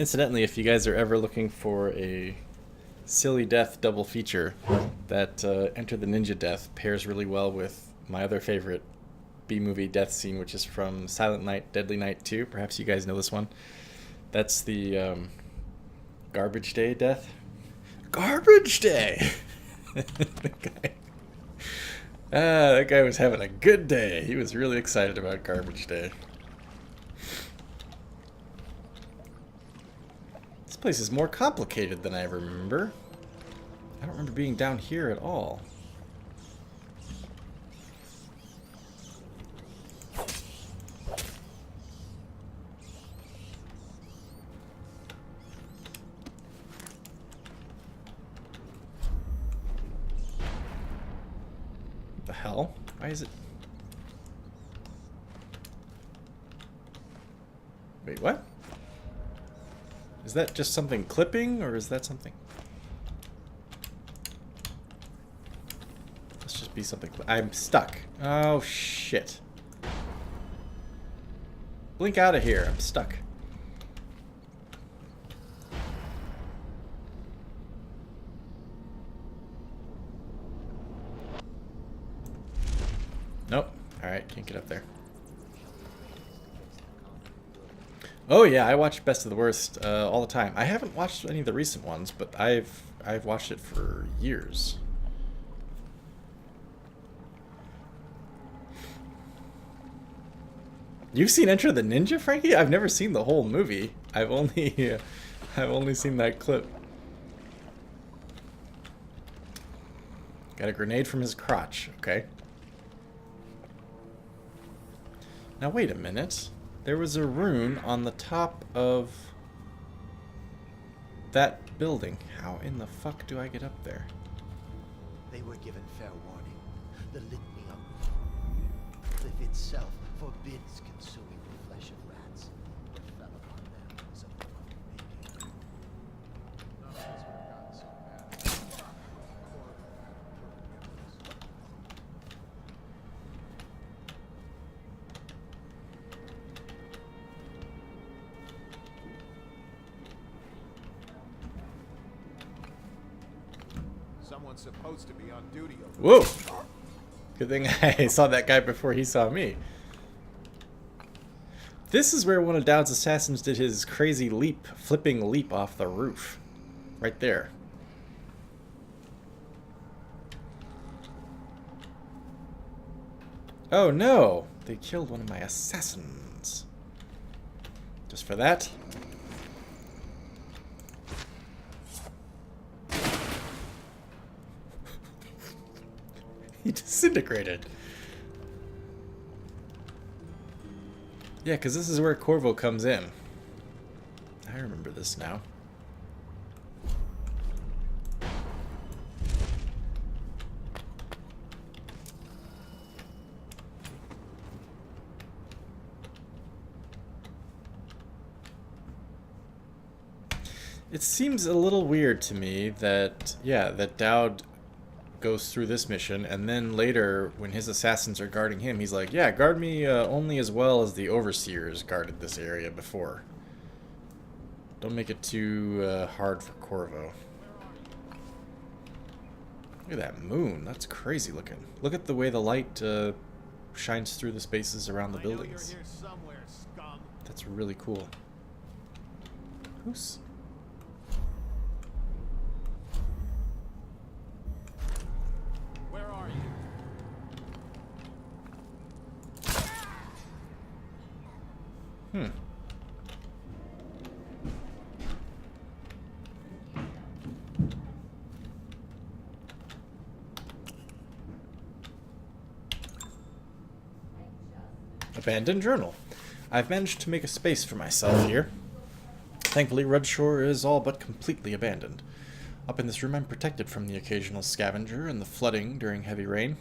Speaker 1: Incidentally, if you guys are ever looking for a silly death double feature, that Enter the Ninja Death pairs really well with my other favorite B-movie death scene, which is from Silent Night, Deadly Night 2. Perhaps you guys know this one. That's the Garbage Day death. Garbage Day! That guy was having a good day. He was really excited about Garbage Day. This place is more complicated than I remember. I don't remember being down here at all. The hell? Why is it? Wait, what? Is that just something clipping, or is that something? Let's just be something. I'm stuck. Oh, shit. Blink out of here. I'm stuck. Nope. Alright, can't get up there. Oh yeah, I watch Best of the Worst all the time. I haven't watched any of the recent ones, but I've watched it for years. You've seen Enter the Ninja, Frankie? I've never seen the whole movie. I've only seen that clip. Got a grenade from his crotch. Okay. Now wait a minute. There was a rune on the top of that building. How in the fuck do I get up there?
Speaker 2: They were given fair warning. The litany of cliff itself forbids consuming the flesh of rats. What fell upon them was a making. None of us would have gotten so bad. Someone's supposed to be on duty over.
Speaker 1: Whoa! Good thing I saw that guy before he saw me. This is where one of Dowd's assassins did his crazy leap, flipping leap off the roof. Right there. Oh no! They killed one of my assassins. Just for that? He disintegrated. Yeah, because this is where Corvo comes in. I remember this now. It seems a little weird to me that, yeah, that Dowd goes through this mission, and then later, when his assassins are guarding him, he's like, yeah, guard me only as well as the overseers guarded this area before. Don't make it too hard for Corvo. Look at that moon. That's crazy looking. Look at the way the light shines through the spaces around the buildings. That's really cool. Who's... Hmm. Abandoned journal. I've managed to make a space for myself here. Thankfully, Redshore is all but completely abandoned. Up in this room, I'm protected from the occasional scavenger and the flooding during heavy rain.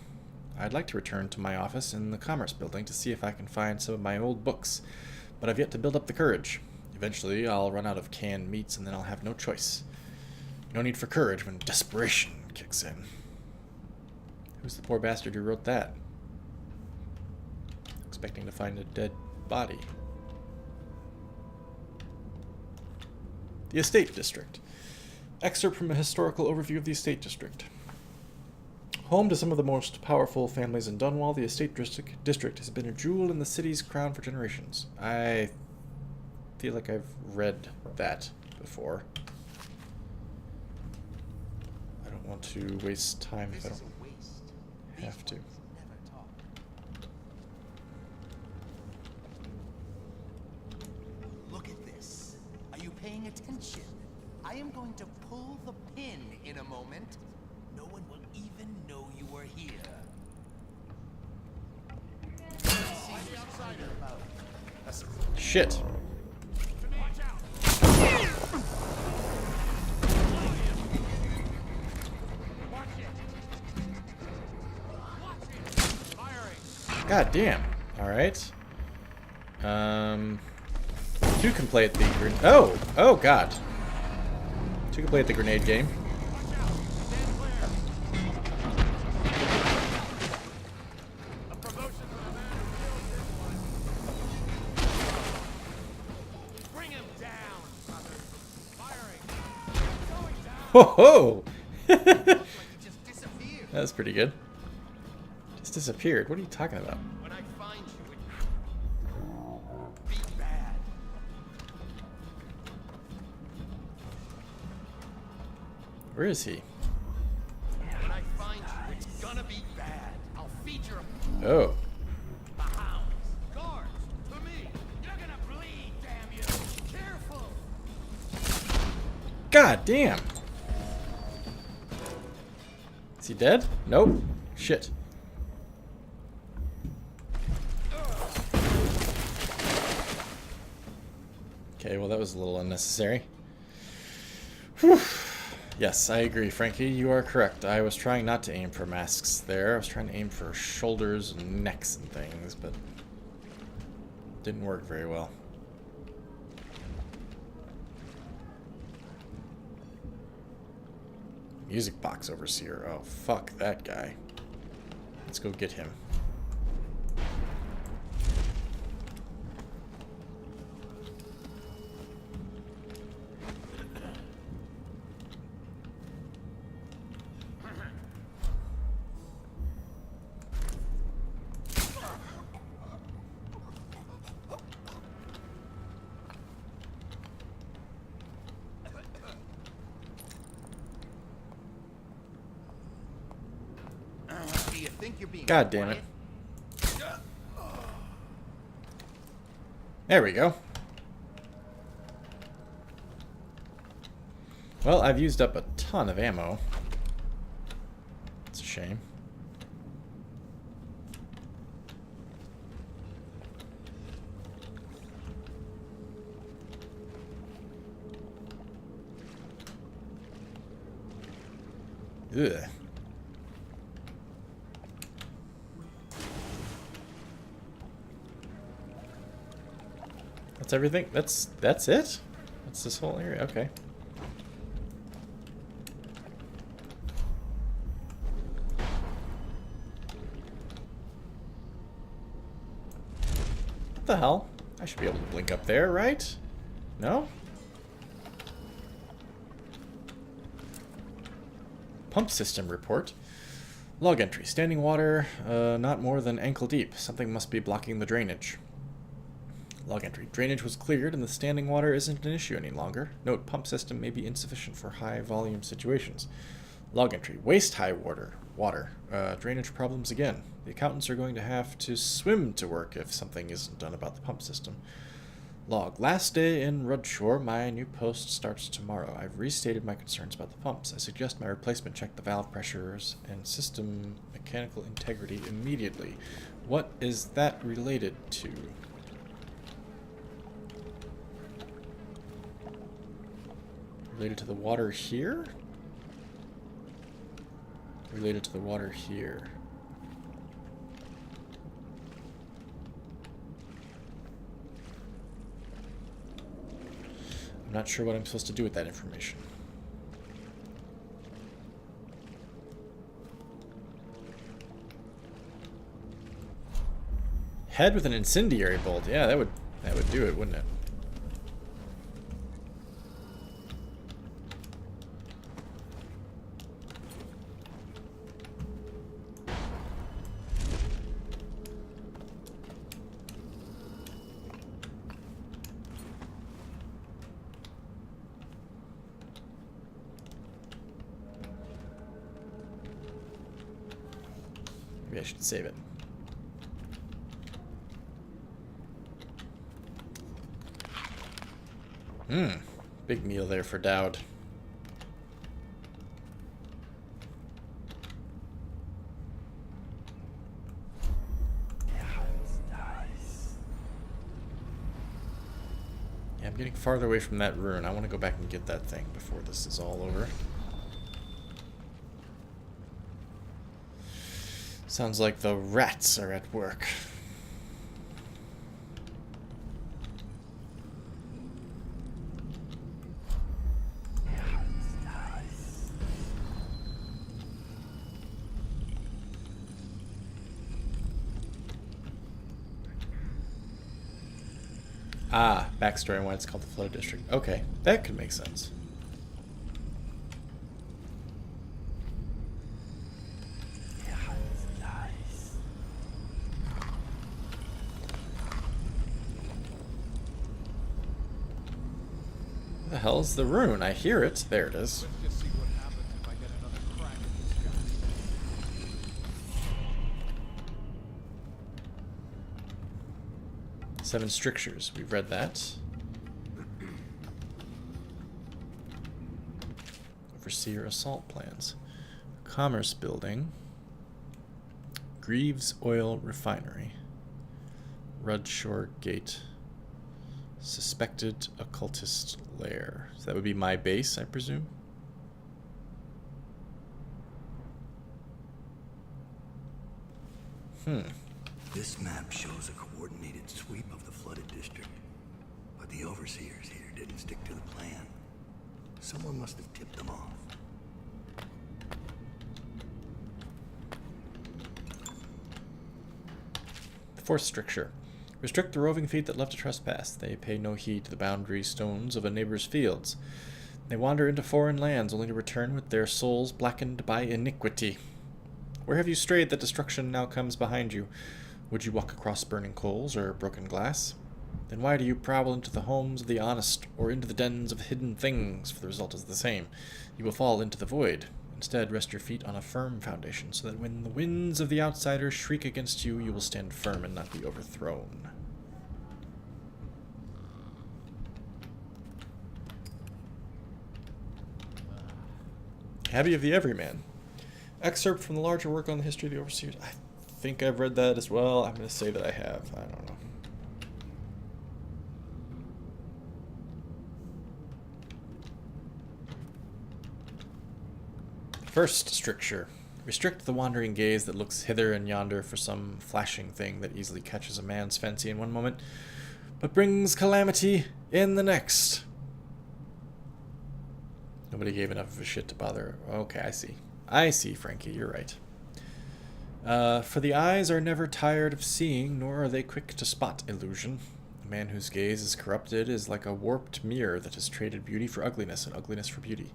Speaker 1: I'd like to return to my office in the Commerce Building to see if I can find some of my old books, but I've yet to build up the courage. Eventually, I'll run out of canned meats, and then I'll have no choice. No need for courage when desperation kicks in. Who's the poor bastard who wrote that? Expecting to find a dead body. The Estate District. Excerpt from a historical overview of the Estate District. Home to some of the most powerful families in Dunwall, the Estate District has been a jewel in the city's crown for generations. I feel like I've read that before. I don't want to waste time if I don't have to.
Speaker 3: Look at this. Are you paying attention? I am going to pull the pin in a moment. No one will even know you were here.
Speaker 1: Shit. God damn. Alright. Two can play at the oh god. Two can play at the grenade game. Ho ho! That's pretty good. Just disappeared. What are you talking about?
Speaker 3: When I find you, be bad.
Speaker 1: Where is he?
Speaker 3: When I find you, it's gonna be bad. I'll feature
Speaker 1: Oh.
Speaker 3: the hounds. Guards, to me. You're gonna bleed, damn you. Careful.
Speaker 1: God damn! Is he dead? Nope. Shit. Okay, well that was a little unnecessary. Whew. Yes, I agree, Frankie. You are correct. I was trying not to aim for masks there. I was trying to aim for shoulders and necks and things, but didn't work very well. Music box overseer. Oh, fuck that guy. Let's go get him.
Speaker 3: Do you think you're being
Speaker 1: God damn it.
Speaker 3: quiet?
Speaker 1: There we go. Well, I've used up a ton of ammo. It's a shame. Ugh. That's everything? That's it? That's this whole area? Okay. What the hell? I should be able to blink up there, right? No? Pump system report. Log entry. Standing water, not more than ankle deep. Something must be blocking the drainage. Log entry. Drainage was cleared and the standing water isn't an issue any longer. Note, pump system may be insufficient for high volume situations. Log entry. Waist high water. Drainage problems again. The accountants are going to have to swim to work if something isn't done about the pump system. Log. Last day in Rudshore. My new post starts tomorrow. I've restated my concerns about the pumps. I suggest my replacement check the valve pressures and system mechanical integrity immediately. What is that related to? Related to the water here? Related to the water here. I'm not sure what I'm supposed to do with that information. Head with an incendiary bolt. Yeah, that would do it, wouldn't it? Maybe I should save it. Big meal there for Dowd. Yeah, I'm getting farther away from that ruin. I want to go back and get that thing before this is all over. Sounds like the rats are at work. Ah, backstory on why it's called the Flooded District. Okay, that could make sense. Where the hell's the rune? I hear it. There it is.
Speaker 5: Let's just see what happens if I get another crack at this guy.
Speaker 1: 7 strictures. We've read that. Overseer assault plans. Commerce building. Greaves Oil Refinery. Rudshore Gate. Suspected occultist lair. So that would be my base, I presume.
Speaker 6: This map shows a coordinated sweep of the flooded district, but the overseers here didn't stick to the plan. Someone must have tipped them off.
Speaker 1: The 4th stricture. Restrict the roving feet that love to trespass. They pay no heed to the boundary stones of a neighbor's fields. They wander into foreign lands only to return with their souls blackened by iniquity. Where have you strayed that destruction now comes behind you? Would you walk across burning coals or broken glass? Then why do you prowl into the homes of the honest or into the dens of hidden things? For the result is the same. You will fall into the void. Instead, rest your feet on a firm foundation, so that when the winds of the outsider shriek against you, you will stand firm and not be overthrown. Abbey of the Everyman. Excerpt from the larger work on the history of the Overseers. I think I've read that as well. I'm going to say that I have. I don't know. First stricture. Restrict the wandering gaze that looks hither and yonder for some flashing thing that easily catches a man's fancy in one moment, but brings calamity in the next. Nobody gave enough of a shit to bother. Okay, I see. I see, Frankie, you're right. For the eyes are never tired of seeing, nor are they quick to spot illusion. A man whose gaze is corrupted is like a warped mirror that has traded beauty for ugliness and ugliness for beauty.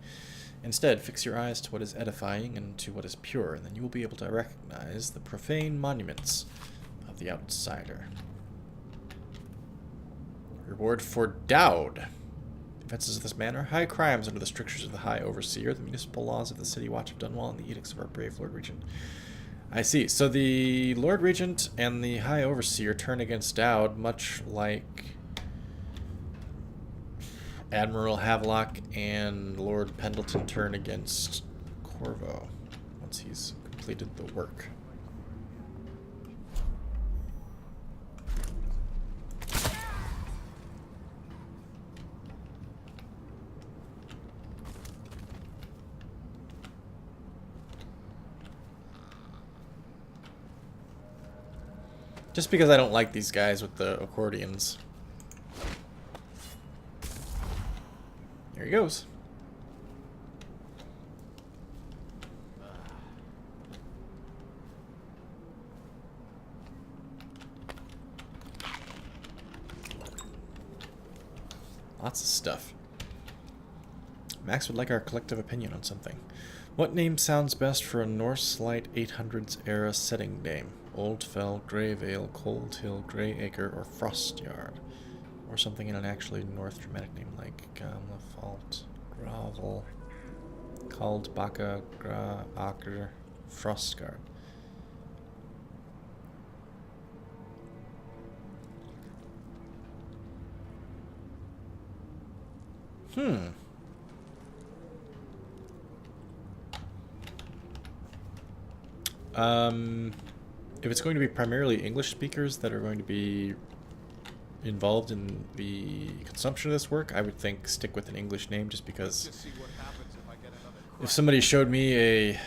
Speaker 1: Instead, fix your eyes to what is edifying and to what is pure, and then you will be able to recognize the profane monuments of the outsider. Reward for Dowd. Offenses of this man are high crimes under the strictures of the High Overseer, the municipal laws of the City Watch of Dunwall, and the edicts of our brave Lord Regent. I see. So the Lord Regent and the High Overseer turn against Dowd, much like Admiral Havelock and Lord Pendleton turn against Corvo once he's completed the work. Just because I don't like these guys with the accordions. There he goes. Lots of stuff. Max would like our collective opinion on something. What name sounds best for a Norse Light 800s era setting name? Oldfell, Greyvale, Cold Hill, Greyacre, or Frostyard? Or something in an actually North dramatic name like Gamlefalt, Gravel, Kaldbaka, Graaker, Frostguard. Hmm. If it's going to be primarily English speakers that are going to be involved in the consumption of this work, I would think stick with an English name, just because
Speaker 5: Just see what happens if I get another
Speaker 1: if somebody showed me a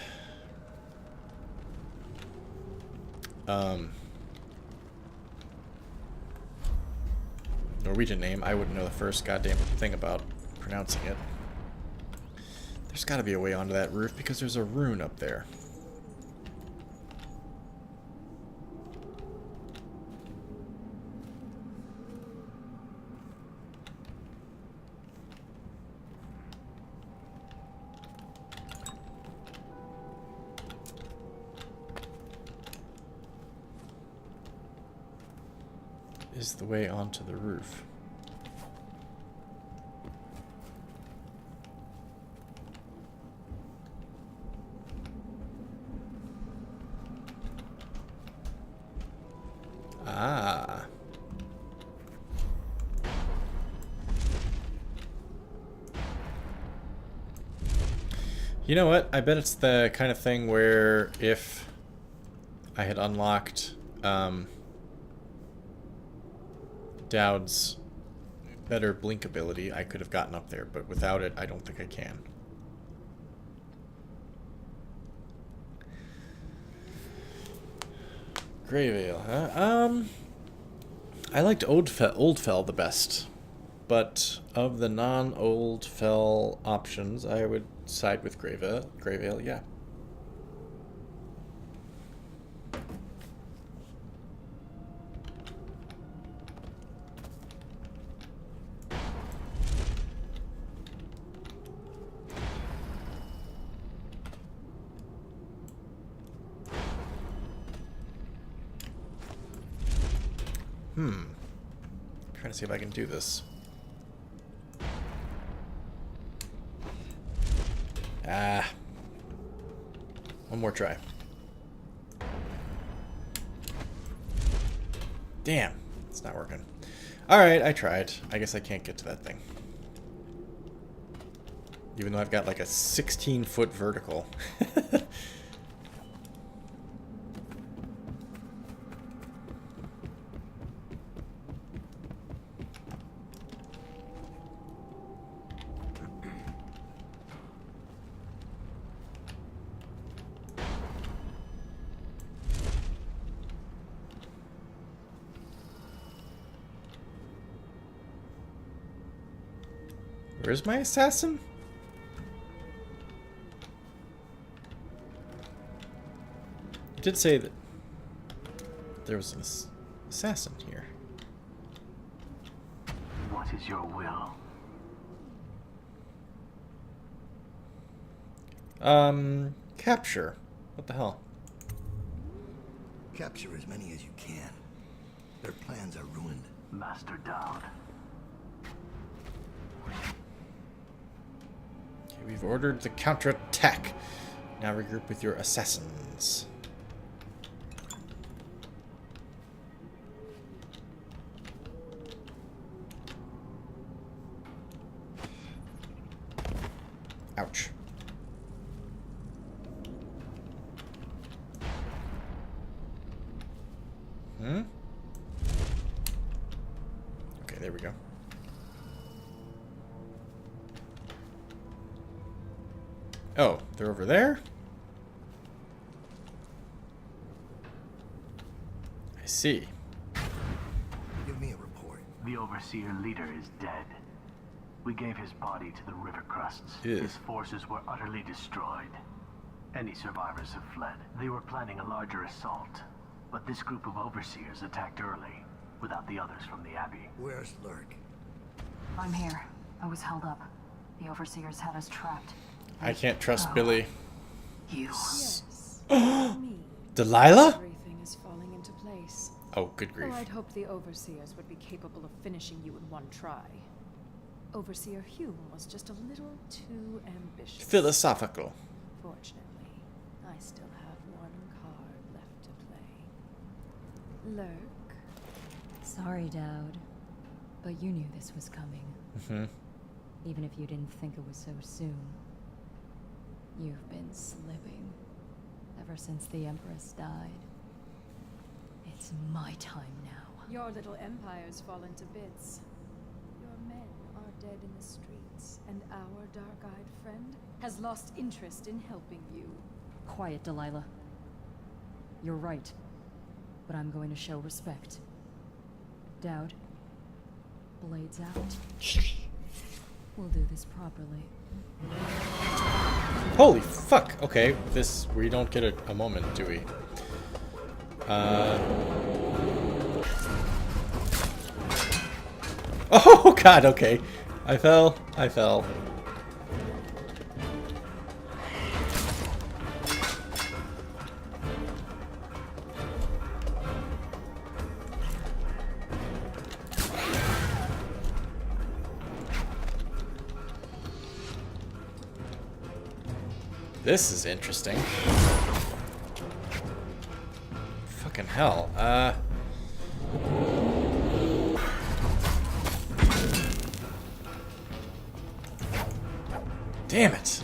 Speaker 1: Norwegian name, I wouldn't know the first goddamn thing about pronouncing it. There's got to be a way onto that roof because there's a rune up there. Is the way onto the roof. Ah. You know what? I bet it's the kind of thing where if I had unlocked Dowd's better blink ability, I could have gotten up there, but without it, I don't think I can. Greyvale, huh? I liked Oldfell the best, but of the non-Oldfell options, I would side with Greyvale. Greyvale, yeah. Trying to see if I can do this. Ah. One more try. Damn. It's not working. Alright, I tried. I guess I can't get to that thing. Even though I've got like a 16-foot vertical. Where's my assassin? It did say that there was an assassin here.
Speaker 4: What is your will?
Speaker 1: Capture. What the hell?
Speaker 6: Capture as many as you can. Their plans are ruined.
Speaker 4: Master Dowd.
Speaker 1: Okay, we've ordered the counterattack. Now regroup with your assassins. Ouch. Okay, there we go. Oh, they're over there? I see.
Speaker 6: Give me a report.
Speaker 4: The Overseer leader is dead. We gave his body to the river crusts.
Speaker 1: Ew.
Speaker 4: His forces were utterly destroyed. Any survivors have fled. They were planning a larger assault, but this group of Overseers attacked early, without the others from the Abbey.
Speaker 6: Where's Lurk?
Speaker 7: I'm here. I was held up. The Overseers had us trapped.
Speaker 1: I can't trust Billy.
Speaker 7: You.
Speaker 8: Yes. Me.
Speaker 1: Delilah?
Speaker 8: Everything is falling into place.
Speaker 1: Oh, good grief.
Speaker 8: Though I'd hoped the Overseers would be capable of finishing you in one try. Overseer Hume was just a little too ambitious.
Speaker 1: Philosophical.
Speaker 8: Fortunately, I still have one card left to play. Lurk.
Speaker 9: Sorry, Dowd, but you knew this was coming.
Speaker 1: Mm-hmm.
Speaker 7: Even if you didn't think it was so soon. You've been slipping ever since the Empress died. It's my time now.
Speaker 8: Your little empire's fallen to bits. Your men are dead in the streets, and our dark-eyed friend has lost interest in helping you.
Speaker 7: Quiet, Delilah. You're right. But I'm going to show respect. Dowd. Blades out. We'll do this properly.
Speaker 1: Holy fuck! Okay, this... we don't get a moment, do we? Oh god, okay. I fell. This is interesting. Fucking hell. Damn it.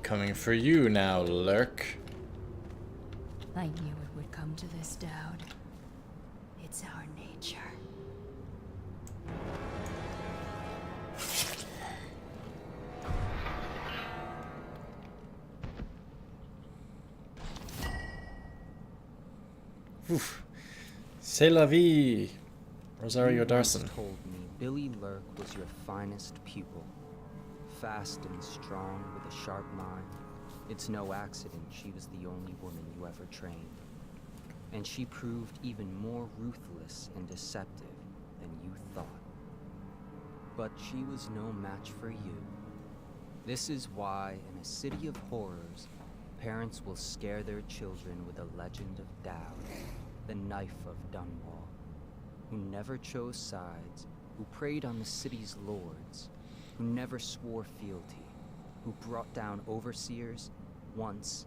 Speaker 1: Coming for you now, Lurk.
Speaker 7: I knew it would come to this, Dowd. It's our nature.
Speaker 1: Oof. C'est la vie, Rosario Dawson.
Speaker 9: Told me Billy Lurk was your finest pupil. Fast and strong with a sharp mind. It's no accident she was the only woman you ever trained. And she proved even more ruthless and deceptive than you thought. But she was no match for you. This is why, in a city of horrors, parents will scare their children with a legend of Dowd, the knife of Dunwall, who never chose sides, who preyed on the city's lords, who never swore fealty, who brought down overseers, once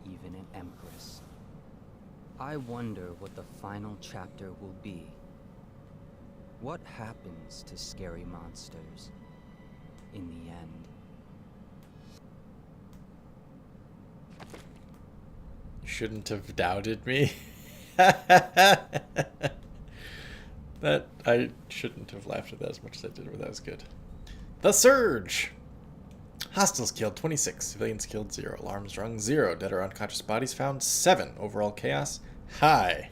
Speaker 9: even an empress. I wonder what the final chapter will be. What happens to scary monsters in the end?
Speaker 1: You shouldn't have doubted me. That I shouldn't have laughed at that as much as I did, but that was good. The Surge! Hostiles killed 26, civilians killed 0, alarms rung 0, dead or unconscious bodies found 7, overall chaos high.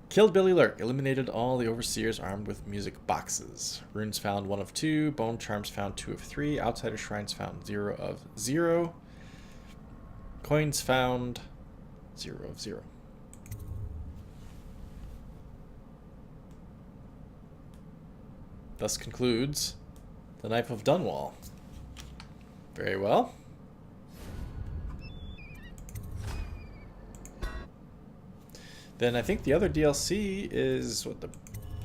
Speaker 1: Killed Billy Lurk, eliminated all the overseers armed with music boxes. Runes found 1 of 2, bone charms found 2 of 3, outsider shrines found 0 of 0, coins found 0 of 0. Thus concludes the Knife of Dunwall. Very well. Then I think the other DLC is what, the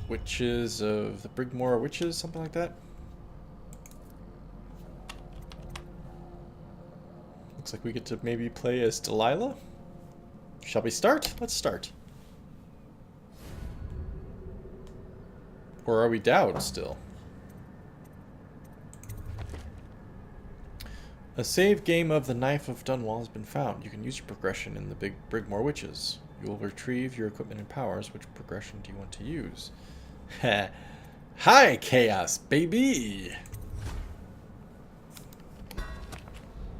Speaker 1: Witches of the Brigmore Witches, something like that. Looks like we get to maybe play as Delilah. Shall we start? Let's start. Or are we Dowd still? A save game of the Knife of Dunwall has been found. You can use your progression in the big Brigmore Witches. You will retrieve your equipment and powers. Which progression do you want to use? Hi, Chaos, baby!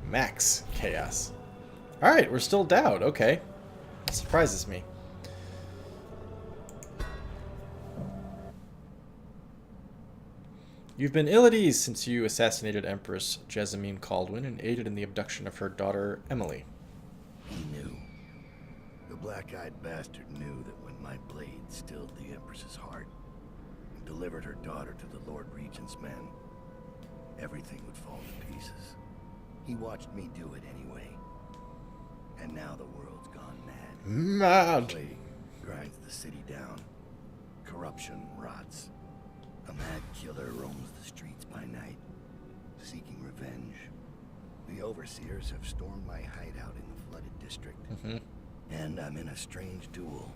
Speaker 1: Max Chaos. Alright, we're still Dowd. Okay. That surprises me. You've been ill at ease since you assassinated Empress Jessamine Caldwin and aided in the abduction of her daughter, Emily.
Speaker 6: He knew. The black-eyed bastard knew that when my blade stilled the Empress's heart and delivered her daughter to the Lord Regent's men, everything would fall to pieces. He watched me do it anyway. And now the world's gone mad.
Speaker 1: Mad!
Speaker 6: Plague grinds the city down. Corruption rots. A mad killer roams the streets by night, seeking revenge. The overseers have stormed my hideout in the flooded district. And I'm in a strange duel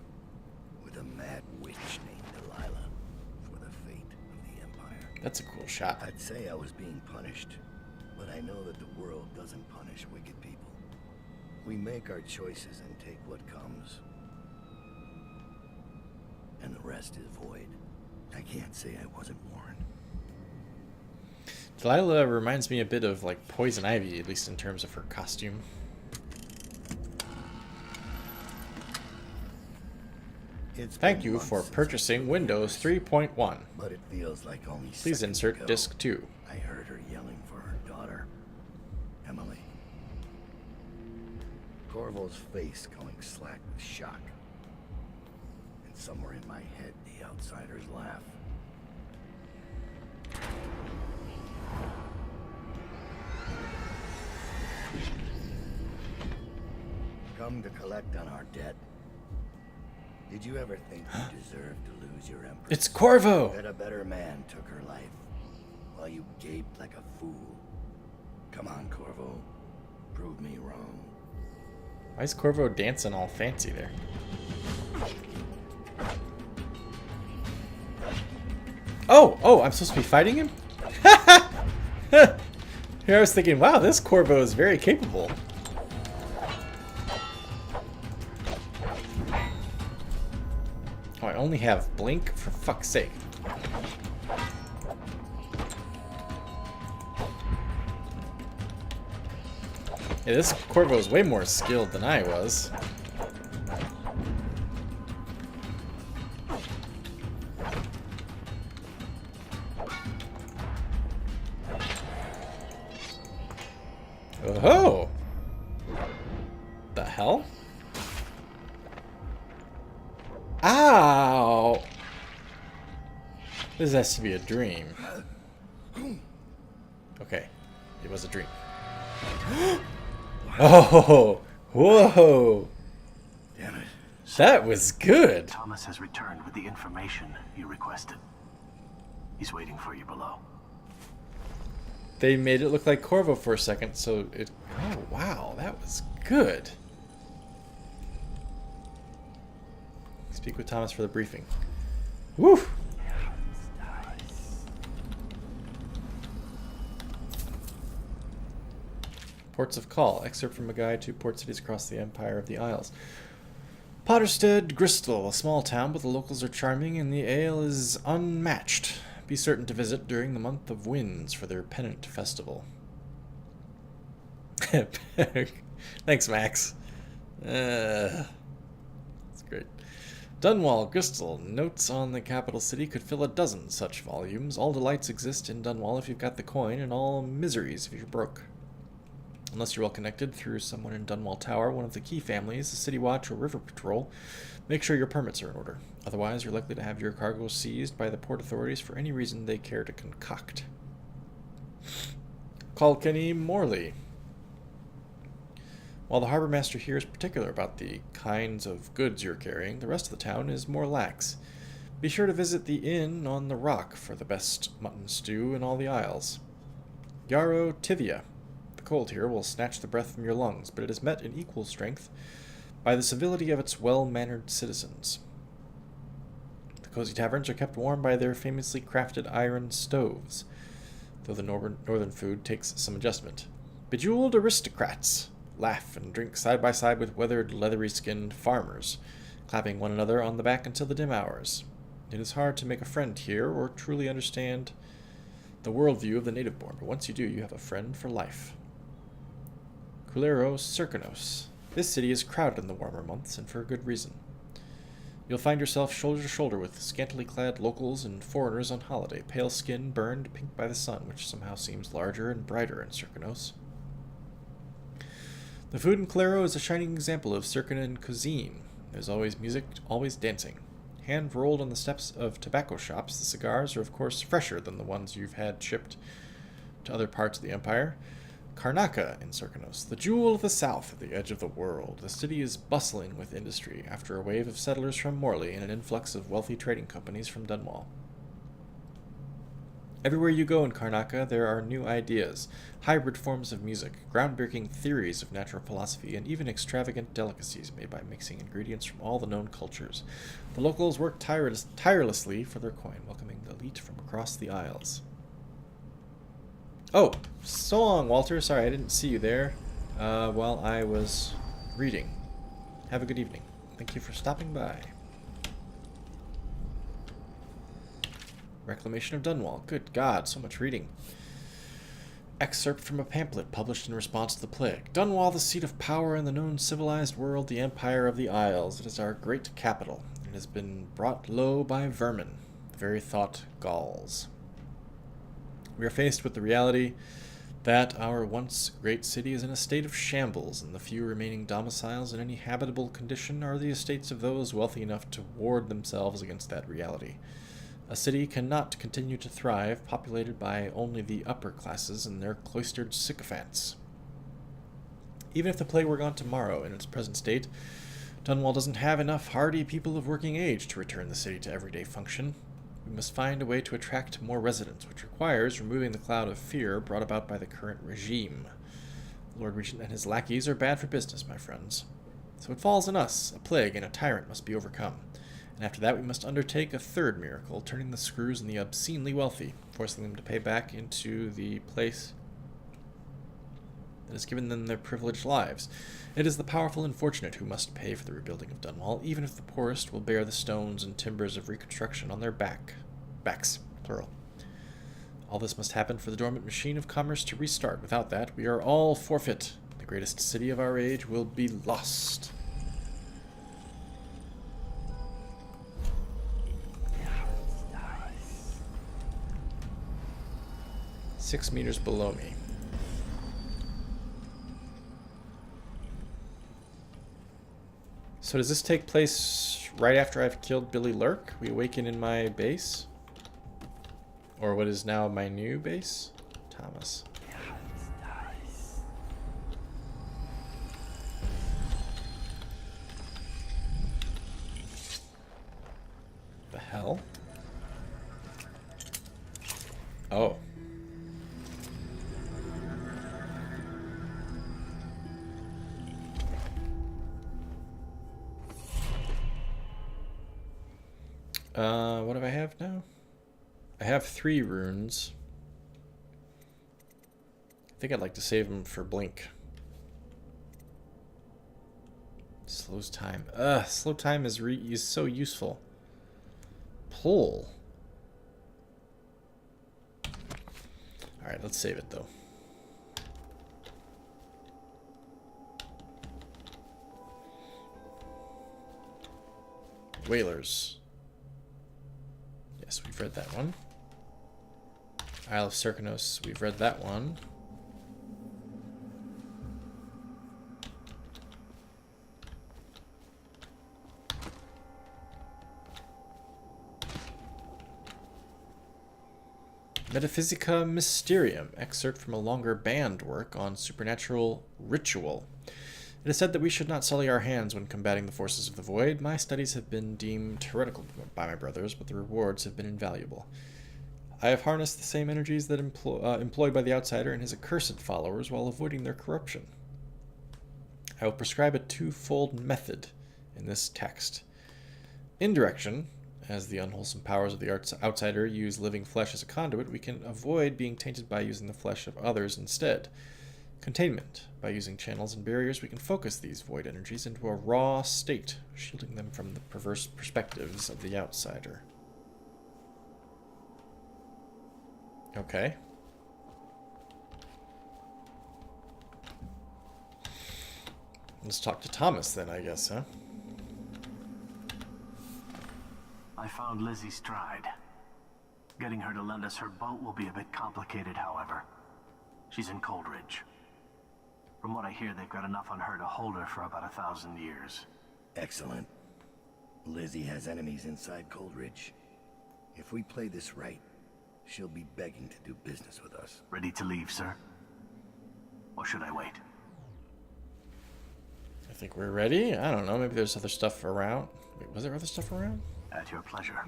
Speaker 6: with a mad witch named Delilah for the fate of the Empire.
Speaker 1: That's a cool shot.
Speaker 6: I'd say I was being punished, but I know that the world doesn't punish wicked people. We make our choices and take what comes. And the rest is void. I can't say I wasn't warned.
Speaker 1: Delilah reminds me a bit of like Poison Ivy, at least in terms of her costume. Thank you for purchasing Windows 3.1.
Speaker 6: But it feels like only
Speaker 1: Please
Speaker 6: seconds
Speaker 1: insert
Speaker 6: ago,
Speaker 1: disk 2.
Speaker 6: I heard her yelling for her daughter, Emily. Corvo's face going slack with shock. And somewhere in my head, the outsiders laugh. Come to collect on our debt. Did you ever think you deserved to lose your empress?
Speaker 1: It's Corvo!
Speaker 6: That a better man took her life, while you gaped like a fool. Come on, Corvo. Prove me wrong.
Speaker 1: Why is Corvo dancing all fancy there? Oh, I'm supposed to be fighting him? Here I was thinking, wow, this Corvo is very capable. Oh, I only have Blink? For fuck's sake. Yeah, this Corvo is way more skilled than I was. Oh! The hell? Ow! This has to be a dream. Okay, it was a dream. Oh! Whoa!
Speaker 6: Damn it.
Speaker 1: That was good!
Speaker 4: Thomas has returned with the information you requested. He's waiting for you below.
Speaker 1: They made it look like Corvo for a second, so it... Oh, wow, that was good. Speak with Thomas for the briefing. Woo! Ports of Call. Excerpt from a guide to port cities across the Empire of the Isles. Potterstead, Gristle, a small town, but the locals are charming and the ale is unmatched. Be certain to visit during the month of winds for their pennant festival. Thanks, Max. That's great. Dunwall, Gristle. Notes on the capital city could fill a dozen such volumes. All delights exist in Dunwall if you've got the coin, and all miseries if you're broke. Unless you're well connected through someone in Dunwall Tower, one of the key families, the City Watch or River Patrol, make sure your permits are in order. Otherwise, you're likely to have your cargo seized by the port authorities for any reason they care to concoct. Kilkenny Morley. While the harbor master here is particular about the kinds of goods you're carrying, the rest of the town is more lax. Be sure to visit the inn on the rock for the best mutton stew in all the isles. Yarrow Tivia. The cold here will snatch the breath from your lungs, but it is met in equal strength by the civility of its well-mannered citizens. The cozy taverns are kept warm by their famously crafted iron stoves, though the northern food takes some adjustment. Bejeweled aristocrats laugh and drink side by side with weathered, leathery-skinned farmers, clapping one another on the back until the dim hours. It is hard to make a friend here or truly understand the worldview of the native-born, but once you do, you have a friend for life. Culero Circanos. This city is crowded in the warmer months, and for a good reason. You'll find yourself shoulder to shoulder with scantily clad locals and foreigners on holiday, pale skin burned pink by the sun, which somehow seems larger and brighter in Circanos. The food in Culero is a shining example of Circanan cuisine. There's always music, always dancing. Hand-rolled on the steps of tobacco shops, the cigars are of course fresher than the ones you've had shipped to other parts of the Empire. Karnaca in Circanos, the jewel of the south at the edge of the world. The city is bustling with industry after a wave of settlers from Morley and an influx of wealthy trading companies from Dunwall. Everywhere you go in Karnaca, there are new ideas, hybrid forms of music, groundbreaking theories of natural philosophy, and even extravagant delicacies made by mixing ingredients from all the known cultures. The locals work tirelessly for their coin, welcoming the elite from across the Isles. Oh, so long, Walter. Sorry, I didn't see you there while I was reading. Have a good evening. Thank you for stopping by. Reclamation of Dunwall. Good God, so much reading. Excerpt from a pamphlet published in response to the plague. Dunwall, the seat of power in the known civilized world, the Empire of the Isles. It is our great capital. It has been brought low by vermin. The very thought galls. We are faced with the reality that our once great city is in a state of shambles, and the few remaining domiciles in any habitable condition are the estates of those wealthy enough to ward themselves against that reality. A city cannot continue to thrive, populated by only the upper classes and their cloistered sycophants. Even if the plague were gone tomorrow in its present state, Dunwall doesn't have enough hardy people of working age to return the city to everyday function. We must find a way to attract more residents, which requires removing the cloud of fear brought about by the current regime. The Lord Regent and his lackeys are bad for business, my friends. So it falls on us. A plague and a tyrant must be overcome. And after that we must undertake a third miracle, turning the screws and the obscenely wealthy, forcing them to pay back into the place that has given them their privileged lives. It is the powerful and fortunate who must pay for the rebuilding of Dunwall, even if the poorest will bear the stones and timbers of reconstruction on their backs, plural. All this must happen for the dormant machine of commerce to restart. Without that, we are all forfeit. The greatest city of our age will be lost. 6 meters below me. So does this take place right after I've killed Billy Lurk? We awaken in my base? Or what is now my new base? Thomas. The hell? Oh. What do I have now? I have 3 runes. I think I'd like to save them for Blink. Slows time. Slow time is so useful. Pull. Alright, let's save it though. Whalers. Yes, we've read that one. Isle of Serkanos, we've read that one. Metaphysica Mysterium, excerpt from a longer banned work on supernatural ritual. It is said that we should not sully our hands when combating the forces of the void. My studies have been deemed heretical by my brothers, but the rewards have been invaluable. I have harnessed the same energies that employed by the outsider and his accursed followers while avoiding their corruption. I will prescribe a twofold method in this text. Indirection, as the unwholesome powers of the outsider use living flesh as a conduit, we can avoid being tainted by using the flesh of others instead. Containment. By using channels and barriers, we can focus these void energies into a raw state, shielding them from the perverse perspectives of the outsider. Okay. Let's talk to Thomas then, I guess, huh?
Speaker 4: I found Lizzie Stride. Getting her to lend us her boat will be a bit complicated, however. She's in Coldridge. From what I hear, they've got enough on her to hold her for about 1,000 years.
Speaker 6: Excellent. Lizzie has enemies inside Coldridge. If we play this right, she'll be begging to do business with us.
Speaker 4: Ready to leave, sir? Or should I wait?
Speaker 1: I think we're ready. I don't know. Maybe there's other stuff around. Wait, was there other stuff around?
Speaker 4: At your pleasure.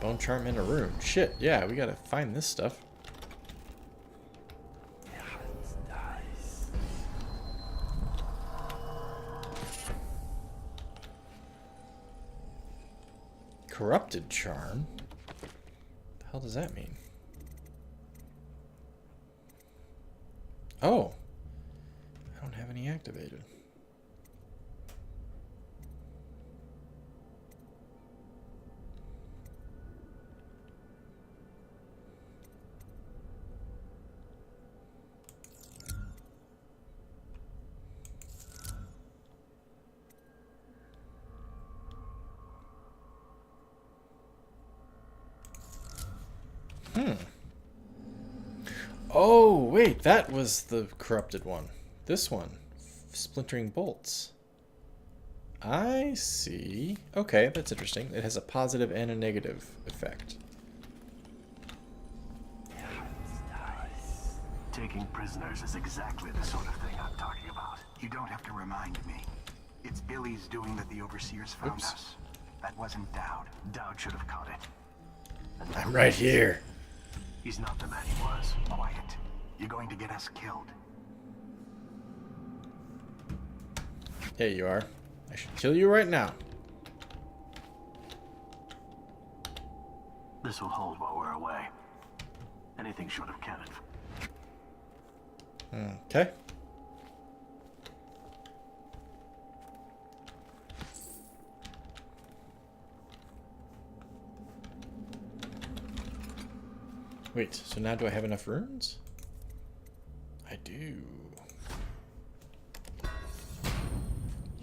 Speaker 1: Bone charm and a rune. Shit, yeah, we gotta find this stuff. Corrupted charm? What the hell does that mean? Oh. I don't have any activated. Oh, wait, that was the corrupted one. This one. Splintering bolts. I see. Okay, that's interesting. It has a positive and a negative effect.
Speaker 4: Taking prisoners is exactly the sort of thing I'm talking about.
Speaker 3: You don't have to remind me. It's Billy's doing that the Overseers found us. That wasn't Dowd.
Speaker 4: Dowd should have caught it.
Speaker 1: I'm right here.
Speaker 4: He's not the man he was.
Speaker 3: Quiet. You're going to get us killed.
Speaker 1: There you are. I should kill you right now.
Speaker 4: This will hold while we're away. Anything short of cannon.
Speaker 1: Okay. Wait, so now do I have enough runes? I do.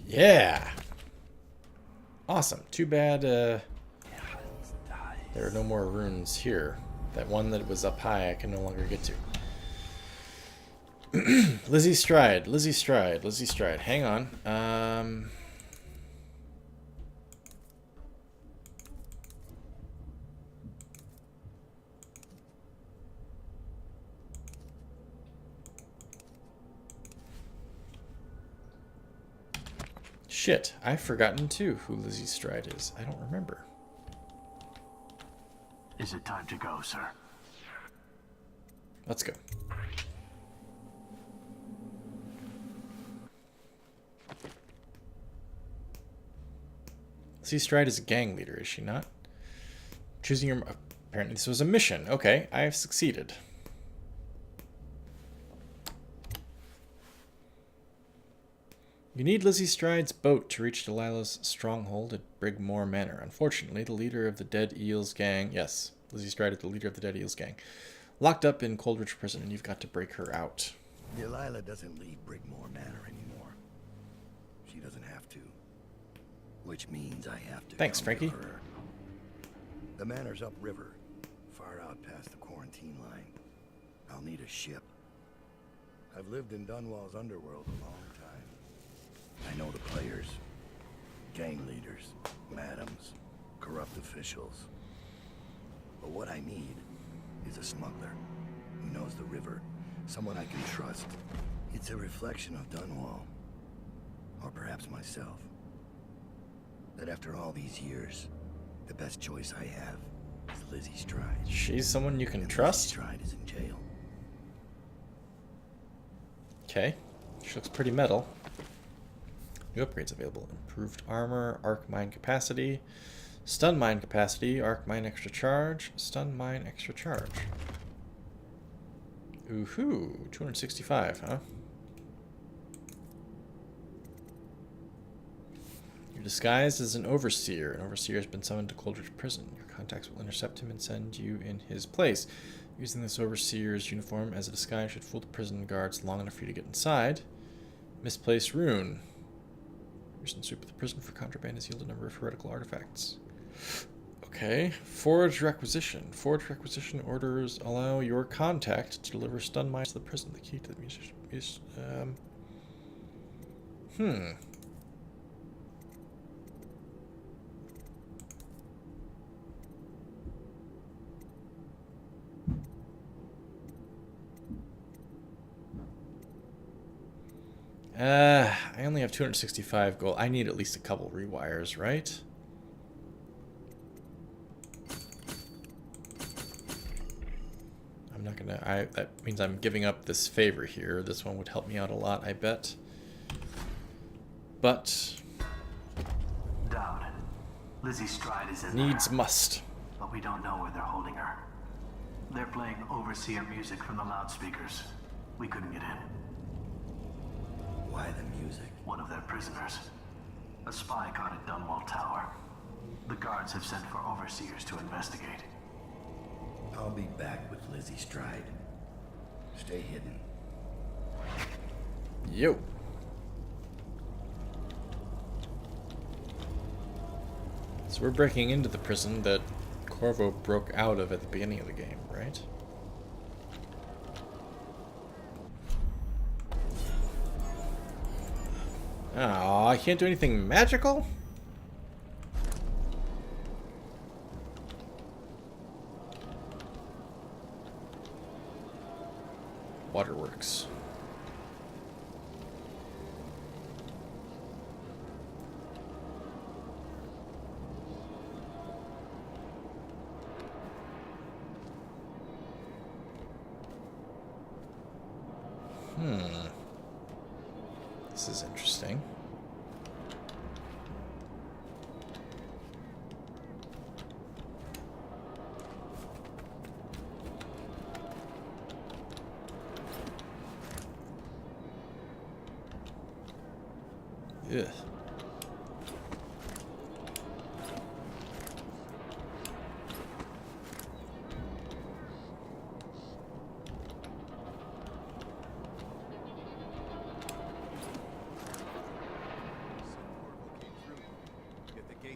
Speaker 1: Yeah! Awesome. Too bad there are no more runes here. That one that was up high I can no longer get to. Lizzie Stride, Lizzie Stride, Lizzie Stride. Hang on. Shit, I've forgotten too who Lizzie Stride is. I don't remember.
Speaker 4: Is it time to go, sir?
Speaker 1: Let's go. Lizzie Stride is a gang leader, is she not? Choosing your... Apparently this was a mission. Okay, I have succeeded. You need Lizzie Stride's boat to reach Delilah's stronghold at Brigmore Manor. Unfortunately, the leader of the Dead Eels gang... Yes, Lizzie Stride is the leader of the Dead Eels gang. Locked up in Coldridge Prison, and you've got to break her out.
Speaker 6: Delilah doesn't leave Brigmore Manor anymore. She doesn't have to. Which means I have to.
Speaker 1: Thanks,
Speaker 6: come
Speaker 1: Frankie.
Speaker 6: to her. The manor's upriver, far out past the quarantine line. I'll need a ship. I've lived in Dunwall's underworld a long time. I know the players, gang leaders, madams, corrupt officials. But what I need is a smuggler who knows the river, someone I can trust. It's a reflection of Dunwall, or perhaps myself. That after all these years, the best choice I have is Lizzie Stride.
Speaker 1: She's someone you can
Speaker 6: And
Speaker 1: trust?
Speaker 6: Lizzie Stride is in jail.
Speaker 1: Okay. She looks pretty metal. New upgrades available. Improved armor, arc mine capacity, stun mine capacity, arc mine extra charge, stun mine extra charge. Ooh-hoo. 265, huh? You're disguised as an overseer. An overseer has been summoned to Coldridge Prison. Your contacts will intercept him and send you in his place. Using this overseer's uniform as a disguise should fool the prison guards long enough for you to get inside. Misplaced rune. Recent sweep of the prison for contraband has yielded a number of heretical artifacts. Okay. Forged requisition. Forged requisition orders allow your contact to deliver stun mines to the prison. The key to the musician is... I only have 265 gold. I need at least a couple rewires, right? I'm not gonna... that means I'm giving up this favor here. This one would help me out a lot, I bet. But...
Speaker 4: Dowd. Lizzie Stride is in
Speaker 1: needs
Speaker 4: there,
Speaker 1: must.
Speaker 4: but we don't know where they're holding her. They're playing Overseer music from the loudspeakers. We couldn't get in.
Speaker 6: Why the music?
Speaker 4: One of their prisoners. A spy caught at Dunwall Tower. The guards have sent for overseers to investigate.
Speaker 6: I'll be back with Lizzie Stride. Stay hidden.
Speaker 1: Yo. So we're breaking into the prison that Corvo broke out of at the beginning of the game, right? Oh, I can't do anything magical? Waterworks. This is interesting. Ugh.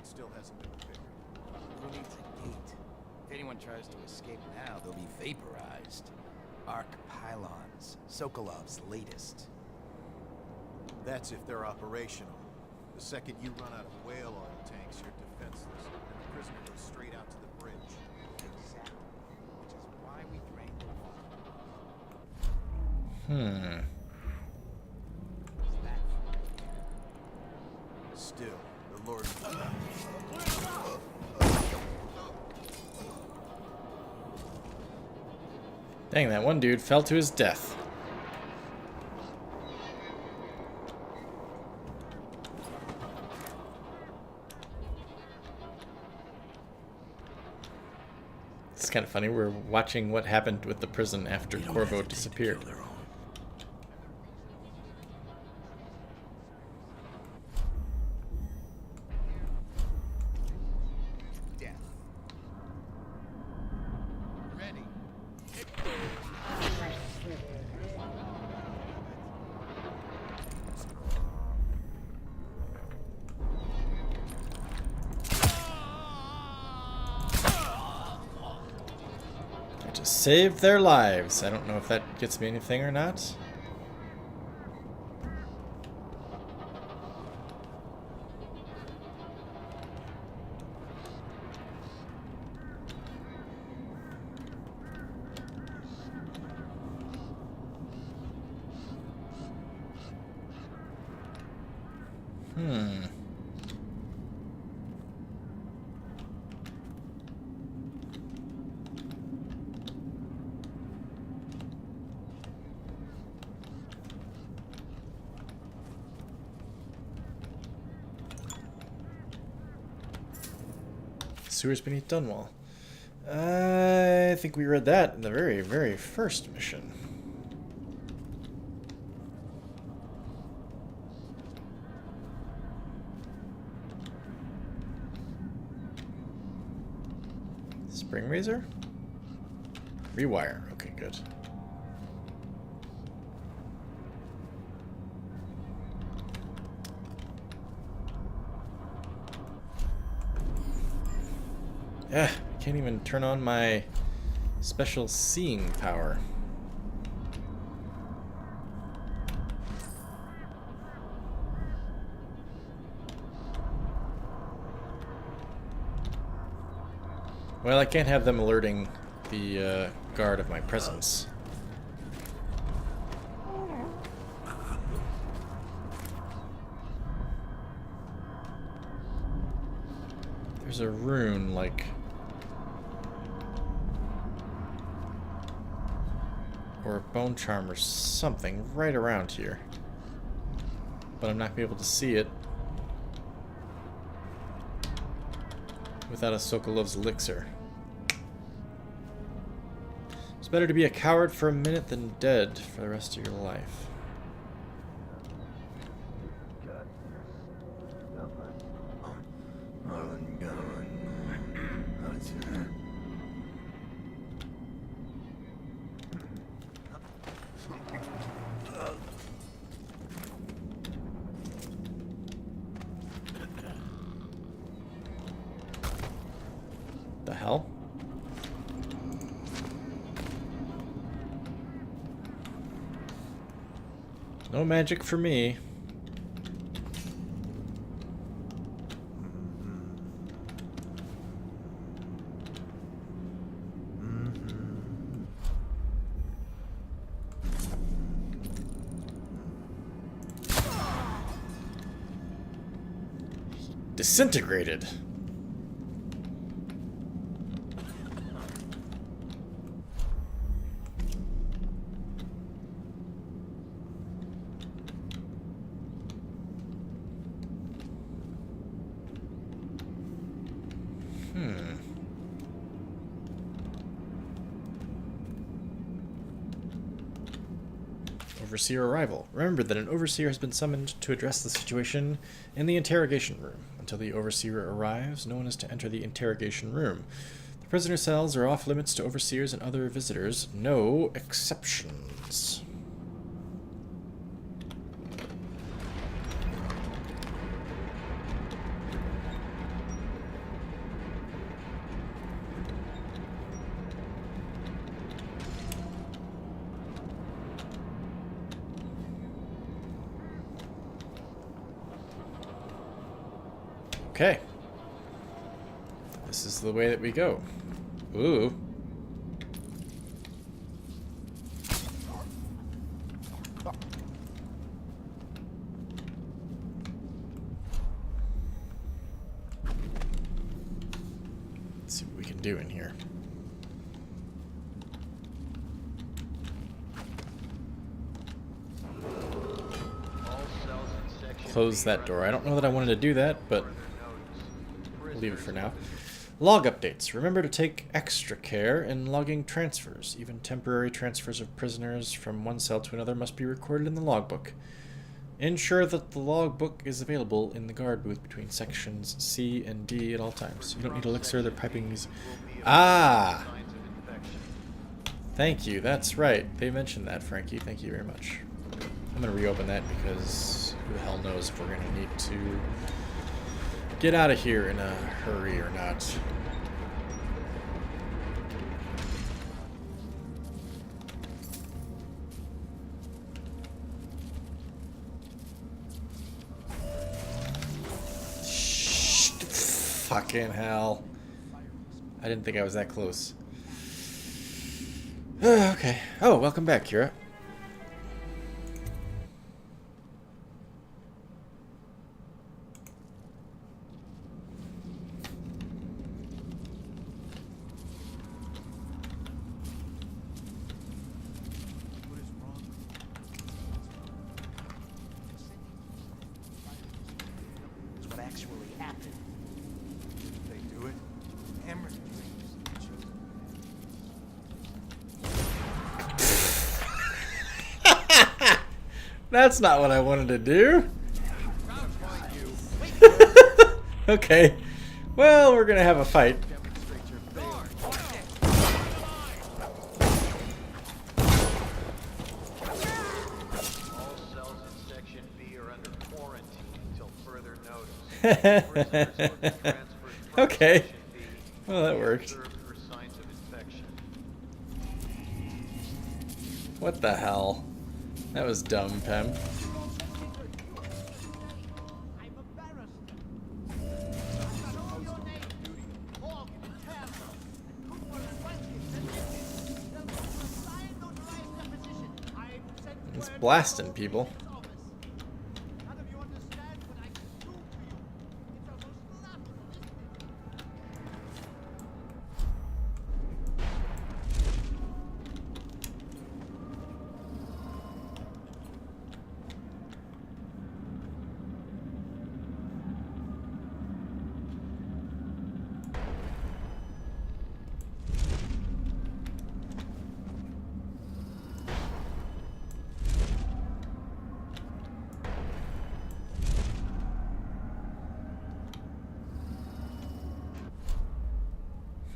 Speaker 5: Still hasn't been figured.
Speaker 3: Who needs a gate? If anyone tries to escape now, they'll be vaporized. Arc pylons, Sokolov's latest.
Speaker 5: That's if they're operational. The second you run out of whale oil tanks, you're defenseless, and the prisoner goes straight out to the bridge.
Speaker 3: Exactly. Which is why we drained the water.
Speaker 5: Still, the Lord...
Speaker 1: Dang, that one dude fell to his death. It's kind of funny. We're watching what happened with the prison after Corvo disappeared.
Speaker 3: Death. Ready.
Speaker 1: I just saved their lives. I don't know if that gets me anything or not. Sewers beneath Dunwall. I think we read that in the very, very first mission. Spring razor? Rewire. Okay, good. I can't even turn on my special seeing power. Well, I can't have them alerting the guard of my presence. There's a rune, like... or a bone charm or something right around here. But I'm not going to be able to see it without a Sokolov's elixir. It's better to be a coward for a minute than dead for the rest of your life. The hell? No magic for me. Disintegrated. Overseer arrival. Remember that an overseer has been summoned to address the situation in the interrogation room. Until the overseer arrives, no one is to enter the interrogation room. The prisoner cells are off limits to overseers and other visitors. No exceptions. Okay. This is the way that we go. Ooh. Let's see what we can do in here. Close that door. I don't know that I wanted to do that, but we'll leave it for now. Log updates. Remember to take extra care in logging transfers. Even temporary transfers of prisoners from one cell to another must be recorded in the logbook. Ensure that the logbook is available in the guard booth between sections C and D at all times. You don't need elixir, they're piping these. Ah! Thank you, that's right. They mentioned that, Frankie. Thank you very much. I'm going to reopen that because who the hell knows if we're going to need to get out of here in a hurry or not. Fucking hell. I didn't think I was that close. Okay. Oh, welcome back, Kira. That's not what I wanted to do. Okay. Well, we're gonna have a fight.
Speaker 5: All cells in Section B are under quarantine until further notice. Prisoners will be transferred from
Speaker 1: Okay.
Speaker 5: Section B
Speaker 1: Well, that
Speaker 5: to be
Speaker 1: worked.
Speaker 5: observed for signs of infection.
Speaker 1: What the hell? That was dumb, Pem. It's blasting people.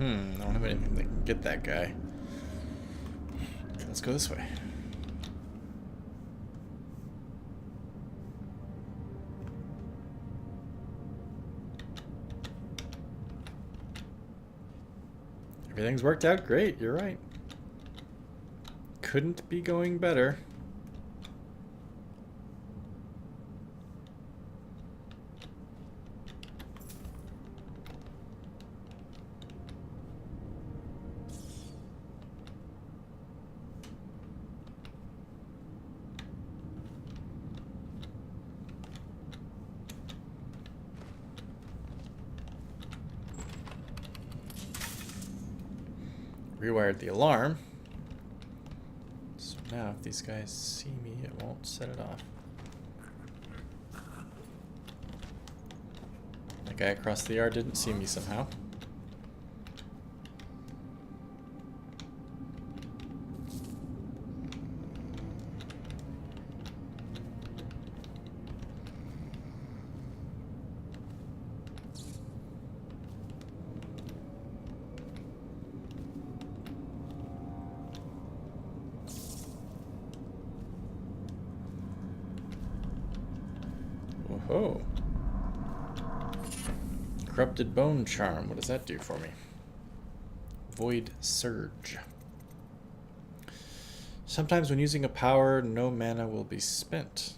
Speaker 1: I don't have anything that can get that guy. Okay, let's go this way. Everything's worked out great, you're right. Couldn't be going better. Rewired the alarm. So now if these guys see me, it won't set it off. That guy across the yard didn't see me somehow. Whoa. Corrupted Bone Charm. What does that do for me? Void Surge. Sometimes when using a power, no mana will be spent.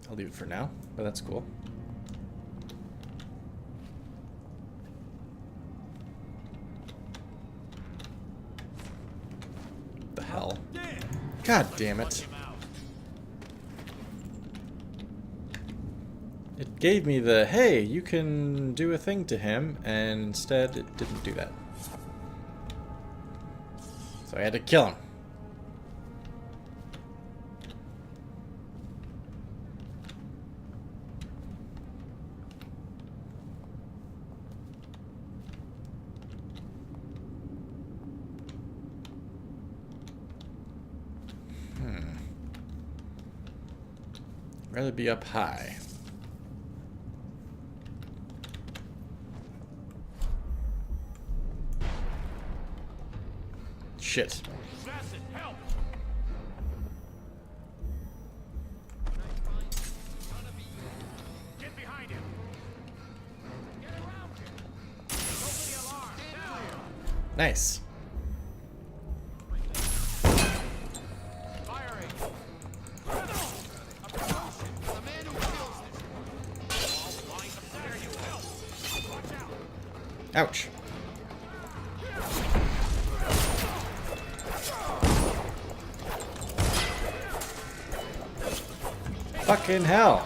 Speaker 1: I'll leave it for now, but that's cool. The hell? God damn it. It gave me the, hey, you can do a thing to him, and instead it didn't do that. So I had to kill him. I'd rather be up high. Shit. Nice. Ouch. Fucking hell.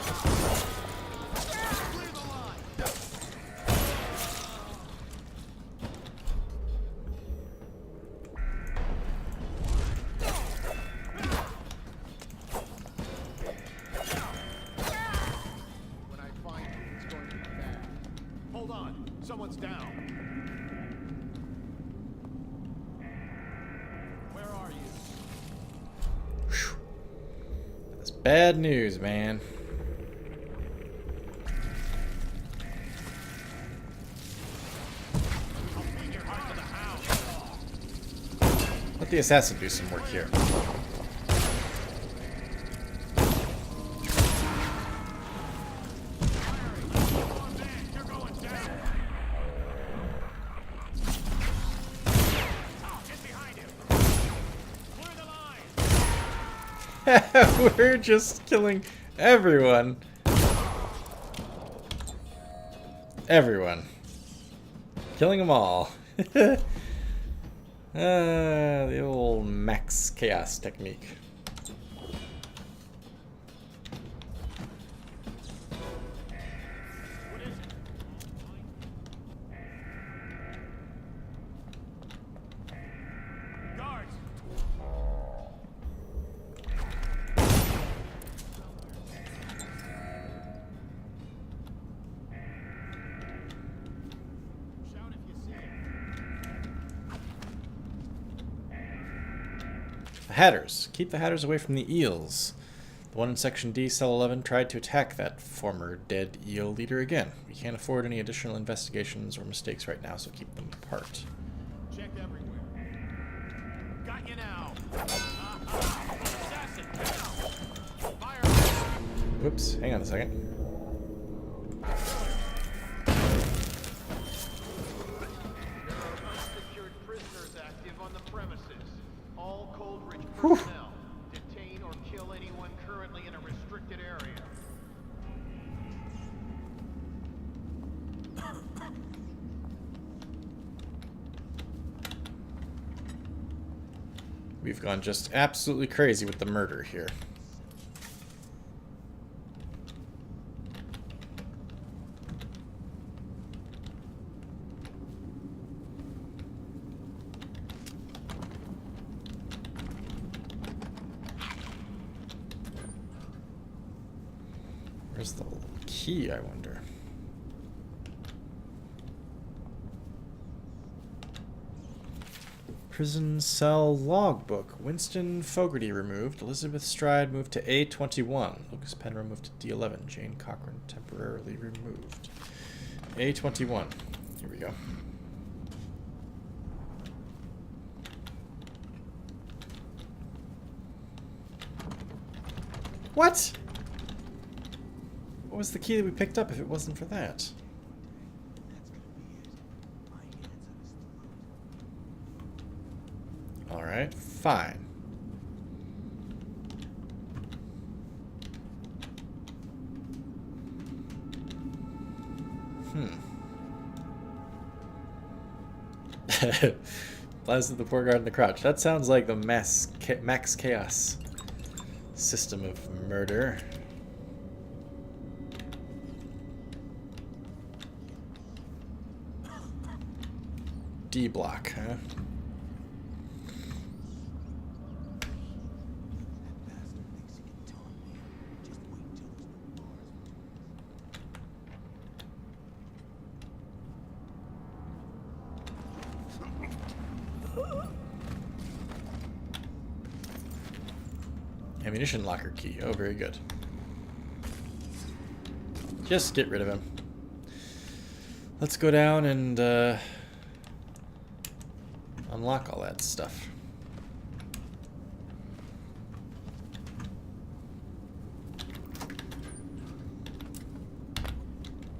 Speaker 5: When I find you, it's going to be bad. Hold on, someone's down. Where are you?
Speaker 1: That's bad news, man. Let the assassin do some work here. We're just killing everyone. Everyone. Killing them all. The old max chaos technique. The hatters. Keep the hatters away from the eels. The one in Section D, Cell 11, tried to attack that former dead EO leader again. We can't afford any additional investigations or mistakes right now, so keep them apart.
Speaker 5: Check everywhere. Got you now. Assassin down. Fire.
Speaker 1: Oops, hang on a second.
Speaker 5: Unsecured prisoners active on the premises. All Coldridge personnel. Detain or kill anyone currently in a restricted area.
Speaker 1: We've gone just absolutely crazy with the murder here. Where's the key, I wonder? Prison cell logbook. Winston Fogarty removed. Elizabeth Stride moved to A21. Lucas Penrose moved to D11. Jane Cochran temporarily removed. A21. Here we go. What? What was the key that we picked up if it wasn't for that? Alright, fine. Blasted the poor guard in the crotch. That sounds like the max chaos system of murder. D block, huh? Ammunition locker key. Oh, very good. Just get rid of him. Let's go down and unlock all that stuff.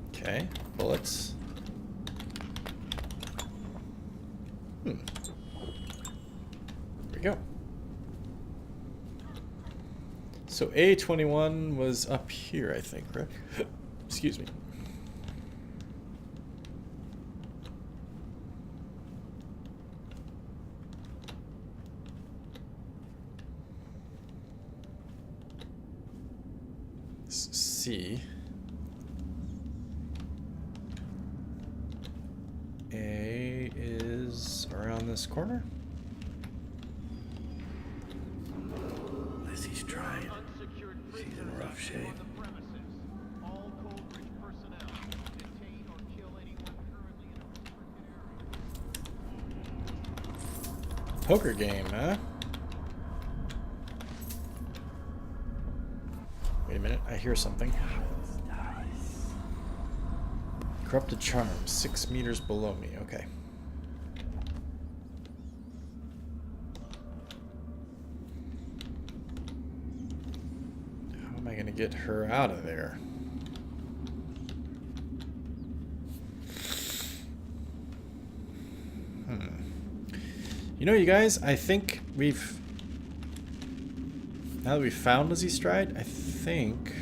Speaker 1: Okay, bullets. There we go. So A21 was up here, I think, right? Excuse me. C. A is around this corner.
Speaker 6: Lizzie's tried. She's in rough shape.
Speaker 5: All Coldridge personnel. Detain or kill anyone currently in a restricted area.
Speaker 1: Poker game, huh? Wait a minute, I hear something. Corrupted charm, 6 meters below me. Okay. How am I gonna get her out of there? You know, you guys, I think we've... Now that we've found Lizzie Stride, I think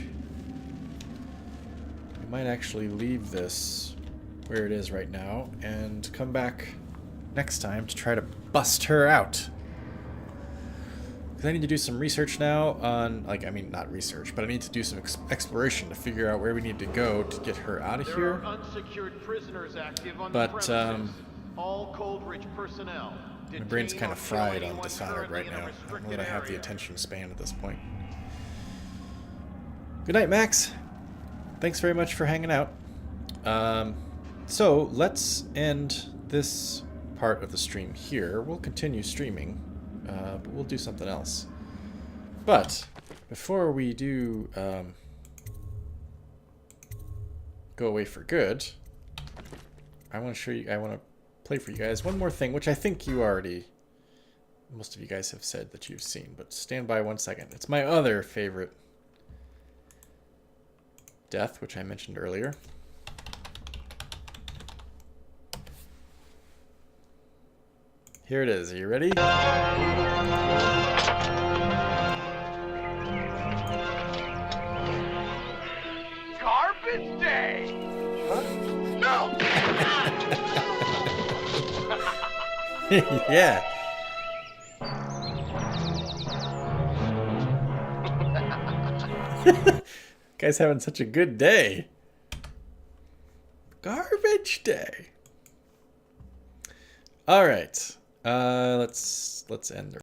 Speaker 1: we might actually leave this where it is right now and come back next time to try to bust her out. Because I need to do some research now on, like, I mean, not research, but I need to do some exploration to figure out where we need to go to get her out of here.
Speaker 5: There are unsecured prisoners active on
Speaker 1: But,
Speaker 5: the premises. All Coldridge personnel.
Speaker 1: My brain's kind of fried on Dishonored right now. I don't know that I have the attention span at this point. Good night, Max. Thanks very much for hanging out. So let's end this part of the stream here. We'll continue streaming, but we'll do something else. But before we do go away for good, I want to show you. I want to play for you guys one more thing, which I think you already, most of you guys have said that you've seen. But stand by 1 second. It's my other favorite death, which I mentioned earlier. Here it is. Are you ready?
Speaker 10: Garbage day! Huh? No!
Speaker 1: Yeah. Guy's having such a good day. Garbage day. All right. Let's end the